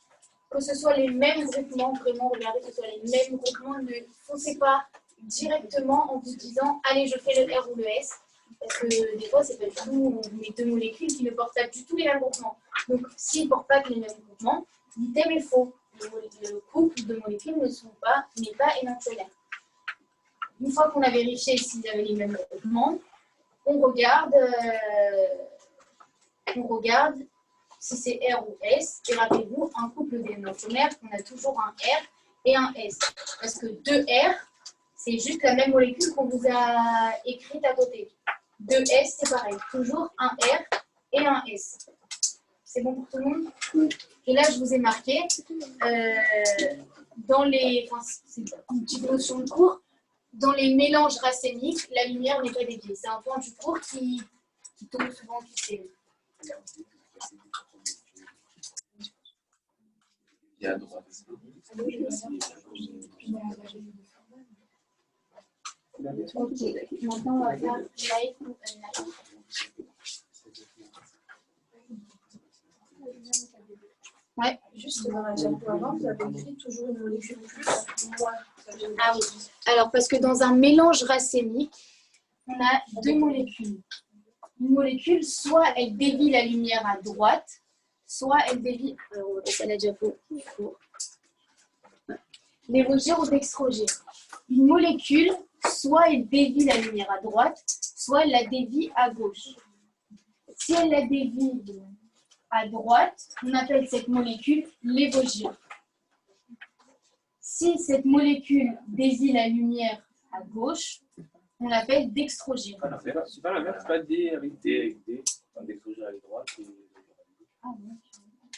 que ce soit les mêmes groupements, vraiment regardez que ce soit les mêmes groupements, ne foncez pas directement en vous disant allez je fais le R ou le S, parce que des fois c'est pas du tout les deux molécules qui ne portent pas du tout les mêmes groupements. Donc s'ils ne portent pas les mêmes groupements, l'item est faux. Le couple de molécules n'est pas énantiomère. Une fois qu'on a vérifié s'ils avaient les mêmes groupements, on regarde si c'est R ou S. Et rappelez-vous, un couple d'énantiomères, on a toujours un R et un S. Parce que 2 R, c'est juste la même molécule qu'on vous a écrite à côté. 2 S, c'est pareil. Toujours un R et un S. C'est bon pour tout le monde? Et là, je vous ai marqué, c'est une petite notion de cours, dans les mélanges racémiques, la lumière n'est pas déviée. C'est un point du cours qui tombe souvent en QCM. Et à droite. Ok, maintenant on va faire live ou unlive. Ouais, Juste dans la diapo avant, vous avez écrit toujours une molécule plus, moins. Ah oui. Alors, parce que dans un mélange racémique, on a deux molécules. Une molécule, soit elle dévie la lumière à droite, soit elle dévie. Alors, on va passer à la diapo. Lévogir ou dextrogir. Une molécule, soit elle dévie la lumière à droite, soit elle la dévie à gauche. Si elle la dévie à droite, on appelle cette molécule lévogir. Si cette molécule dévie la lumière à gauche, on l'appelle dextrogir. C'est pas la même, c'est pas D avec D. Enfin, dextrogir à la droite. Ah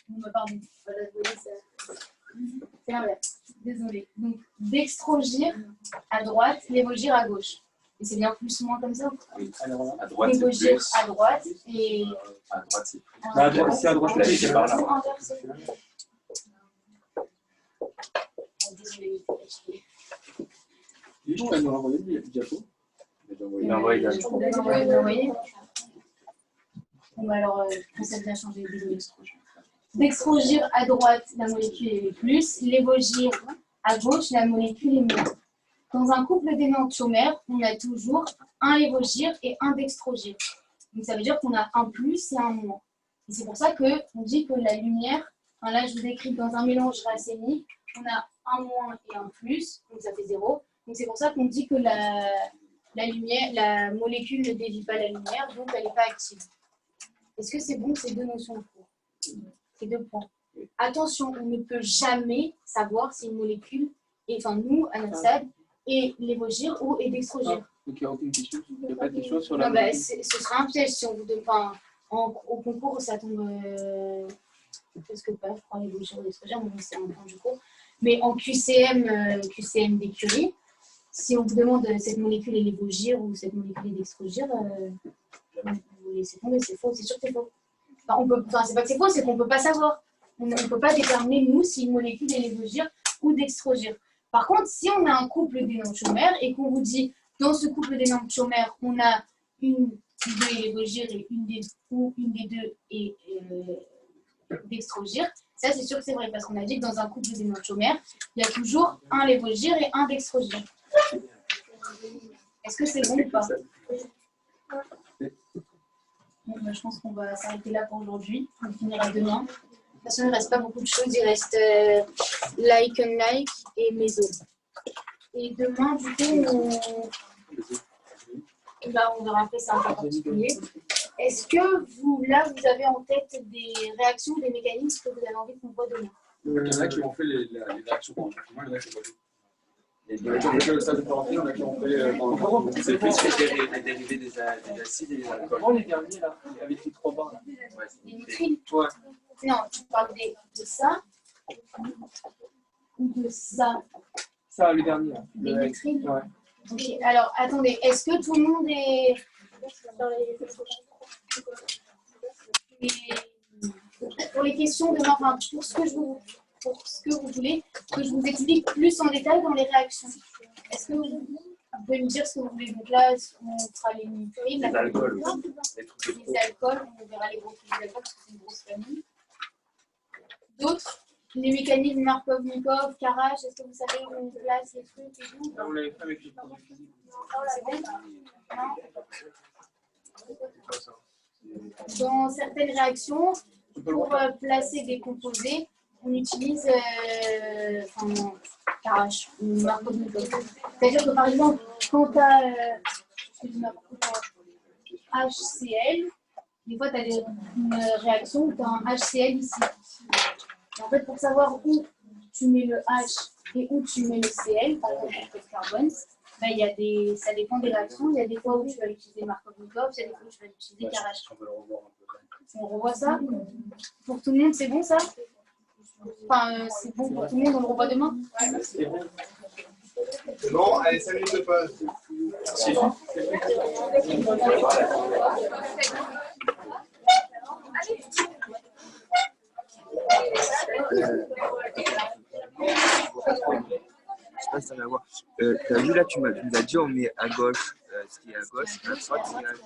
non, pardon. Voilà, c'est l'inverse. Désolée. Donc, dextrogir à droite, lévogir à gauche. Et c'est bien plus ou moins comme ça? Oui. À droite, c'est Lévogir plus. à droite et... À droite, c'est plus. À droite, c'est à droite, c'est par là. Inversé. Désolée. Je peux nous renvoyer le diapo. Il a envoyé Envoyé. Bon, alors, ça a bien changé. Désolée. Dextrogir à droite, la molécule est plus. Lévogir à gauche, la molécule est moins. Dans un couple d'énantiomères, on a toujours un lévogir et un dextrogir. Donc ça veut dire qu'on a un plus et un moins. Et c'est pour ça qu'on dit que la lumière, enfin là je vous décris dans un mélange racémique, on a un moins et un plus, donc ça fait 0. Donc c'est pour ça qu'on dit que la lumière, la molécule ne dévie pas la lumière, donc elle n'est pas active. Est-ce que c'est bon ces deux notions de cours? Ces deux points. Attention, on ne peut jamais savoir si une molécule, et enfin nous, à notre stade, est lévogir ou est dextrogir. Donc, il n'y a aucune question. Il n'y a pas de question sur la. Non, bah, ce sera un piège si on vous donne. Enfin, au concours, ça tombe. Presque pas, je crois, les bougies d'extrogère, mais c'est un point du cours. Mais en QCM d'écurie, si on vous demande cette molécule est lévogir ou cette molécule est dextrogir, vous laissez tomber, c'est faux, c'est sûr que c'est faux. Enfin, c'est pas que c'est faux, c'est qu'on ne peut pas savoir. On ne peut pas déterminer, nous, si une molécule est lévogir ou dextrogir. Par contre, si on a un couple d'énantiomères et qu'on vous dit, dans ce couple d'énantiomères, on a une des deux est lévogir et une des deux est dextrogir, ça c'est sûr que c'est vrai, parce qu'on a dit que dans un couple d'énantiomères, il y a toujours un lévogir et un dextrogir. Est-ce que c'est bon ou pas? Bon, bah, je pense qu'on va s'arrêter là pour aujourd'hui. On finira demain. De toute façon, il ne reste pas beaucoup de choses. Il reste like, unlike et meso. Et demain, du coup, on verra après, c'est un peu particulier. Est-ce que vous avez en tête des réactions, des mécanismes que vous avez envie qu'on voit demain? Il y en a qui ont fait les réactions pendant le confinement, il y en a qui ont pas fait. Il y en a qui ont fait le stade de thérapie, il y en a qui ont fait pendant le C'est plus les dérivés des acides et des alcools. Comment les derniers là, avec les 3 barres là? Ouais, Les nitriles? Ouais. Non, tu parles de ça ou de ça? Ça, le dernier là. Des nitriles? Ouais. Ok, alors attendez, est-ce que tout le monde est. Pour les questions de enfin, pour ce que vous voulez, que je vous explique plus en détail dans les réactions. Est-ce que vous pouvez me dire ce que vous voulez? Donc là, on fera les nitriles, Les alcools. les alcools, on verra les groupes des alcools parce que c'est une grosse famille. D'autres? Les mécanismes Markov-Nikov, Karash, est-ce que vous savez où on place les trucs et tout? On l'avait fait avec les produits physiques. C'est bon? Non? Dans certaines réactions, pour placer des composés, on utilise Karash ou Markov-Nikov. C'est-à-dire que par exemple, quand tu as HCl, des fois tu as une réaction où tu as un HCl ici. Et en fait, pour savoir où tu mets le H et où tu mets le Cl, par exemple le carbone, ben, ça dépend des réactions. Il y a des fois où tu vas utiliser Markov-Nikov, il y a des fois où tu vas utiliser Karash. On revoit ça. Pour tout le monde, c'est bon ça? Enfin, c'est bon pour tout le monde, on le revoit demain? C'est bon, allez, 5 minutes de pause. Je sais pas si ça va voir. T'as vu là, tu nous as dit on met à gauche ce qui est à gauche, à droite ce qui est à gauche.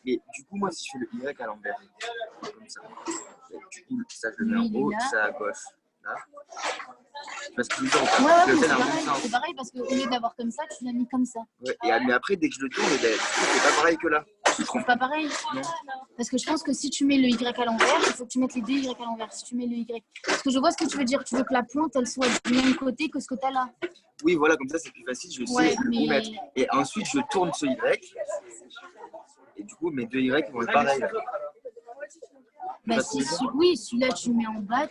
Mais du coup, moi, si je fais le Y à l'envers, comme ça, du coup, ça je le mets en haut, ça à gauche. Là. Parce que je le fais dans le même sens. C'est pareil parce qu'au lieu d'avoir comme ça, tu l'as mis comme ça. Ouais, mais après, dès que je le tourne, c'est pas pareil que là. Tu trouves pas pareil? Non. Parce que je pense que si tu mets le Y à l'envers, il faut que tu mettes les deux Y à l'envers. Si tu mets le Y. Parce que je vois ce que tu veux dire. Tu veux que la pointe, elle soit du même côté que ce que tu as là. Oui, voilà, comme ça, c'est plus facile, je sais où mettre. Et ensuite, je tourne ce Y. Et du coup, mes deux Y vont être pareils. Bah, oui, celui-là, tu le mets en bas.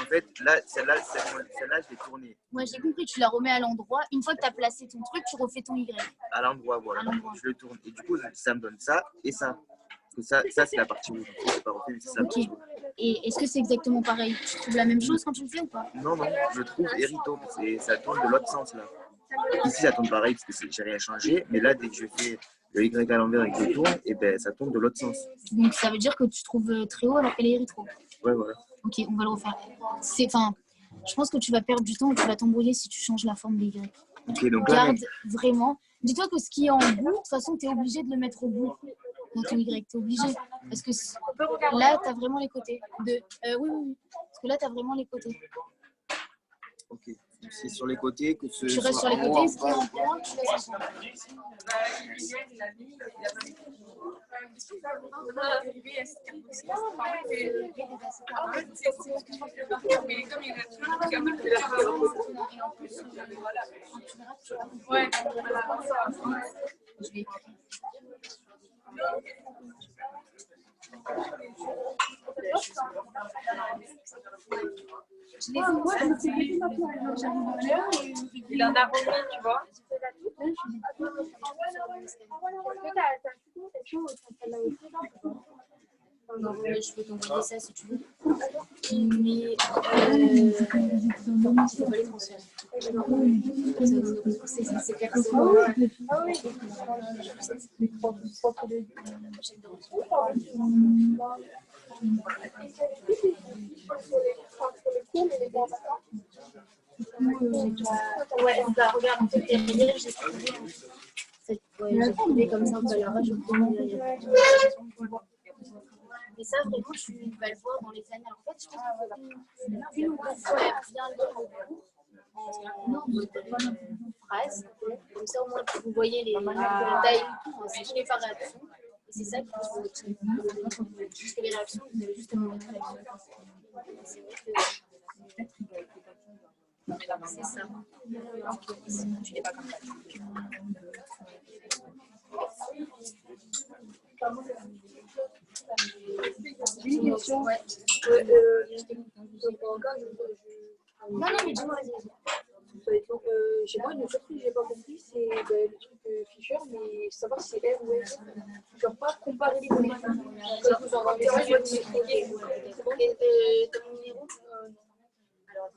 En fait, là, celle-là, je l'ai tournée. Ouais, j'ai compris. Tu la remets à l'endroit. Une fois que tu as placé ton truc, tu refais ton Y. À l'endroit, voilà. Je le tourne. Et du coup, ça me donne ça et ça. Ça c'est la partie rouge. C'est pas refait, c'est ça. Ok. Et est-ce que c'est exactement pareil? Tu trouves la même chose quand tu le fais ou pas? Non, je trouve hérito. Ça tourne de l'autre sens, là. Ici, ça tourne pareil parce que j'ai rien changé. Mais là, dès que je fais le Y à l'envers et que je tourne, et ben, ça tourne de l'autre sens. Donc, ça veut dire que tu trouves très haut alors qu'elle est rétro. Ouais, voilà. Ok, on va le refaire. Je pense que tu vas perdre du temps et tu vas t'embrouiller si tu changes la forme des Y. Ok, donc là, garde vraiment. Dis-toi que ce qui est en bout, de toute façon, tu es obligé de le mettre au bout dans ton Y. Tu es obligé. Parce que là, tu as vraiment les côtés. Oui. Parce que là, tu as vraiment les côtés. ok. C'est sur les côtés que ce. Tu restes sur les côtés, ce qui est en point, tu laisses en point. Je vais écrire. Il en a remis, tu vois. Non, je peux t'envoyer ça si tu veux. Mais il faut pas les transférer. C'est personnel. Ah oui. Ouais, bah, regarde, en fait, derrière, j'ai trouvé comme ça, on peut la rajouter. Mais ça, vraiment, tu vas le voir dans les annales. En fait, je pense que une ou deux fois, bien lire au cours en phrases. Comme ça, au moins, vous voyez les tailles et tout, c'est tous les par réaction. Et c'est ça qui vous motive. Parce que les réactions, vous avez justement montré la c'est vrai que c'est ça. Tu n'es pas comme ça. J'ai une question. Ouais. Non, mais dis-moi, vas-y. Donc, je sais pas, une chose que j'ai pas compris, c'est le truc Fisher, mais savoir si c'est R ou S. Genre, pas comparer les données. T'as mon numéro? Alors,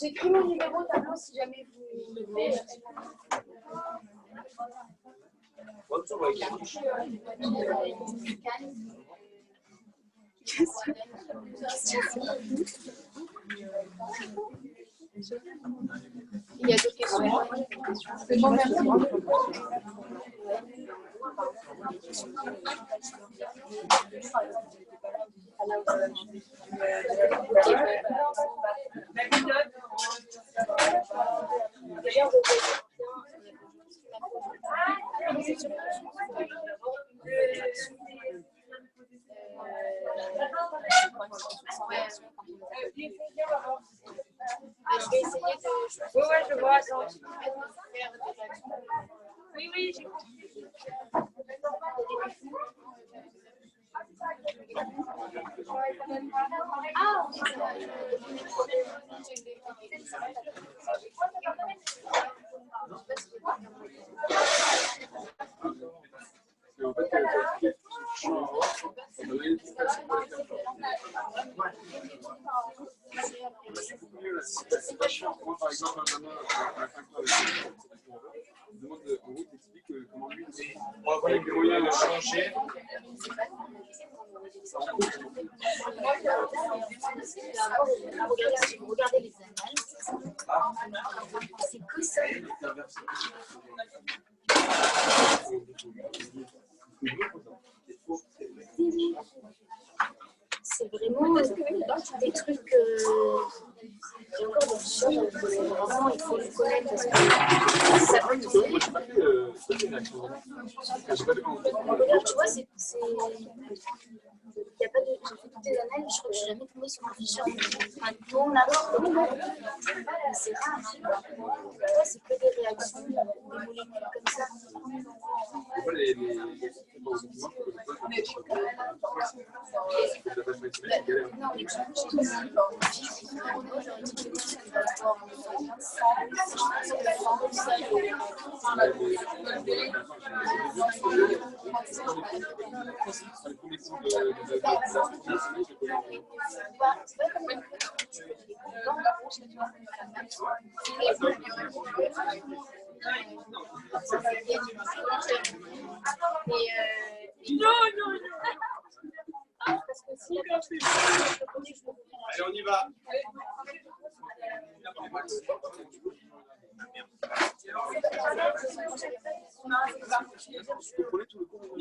j'écris mon numéro au tableau si jamais vous le faites. Il y a d'autres questions. C'est bon, merci. Je vais essayer de. Ouais, je vois. Attends. Oui, j'ai compris. Ah, ok, ça va. C'est pas chiant. Moi, par exemple, un gamin, un facteur avec on demande, en gros, t'expliques comment lui, on va voir les moyens de changer. Regardez les annales. C'est que ça. C'est vraiment des trucs. J'ai encore des choses, vraiment, il faut les connaître parce que ça peut nous aider. Regarde, tu vois, il n'y a pas de. J'ai fait toutes les annales, je crois que je n'ai jamais tombé sur un fichier. Un bon là, c'est rare. C'est que des réactions, des molécules comme ça. Non, mais Allez, on y va. Vous prenez tout le cours.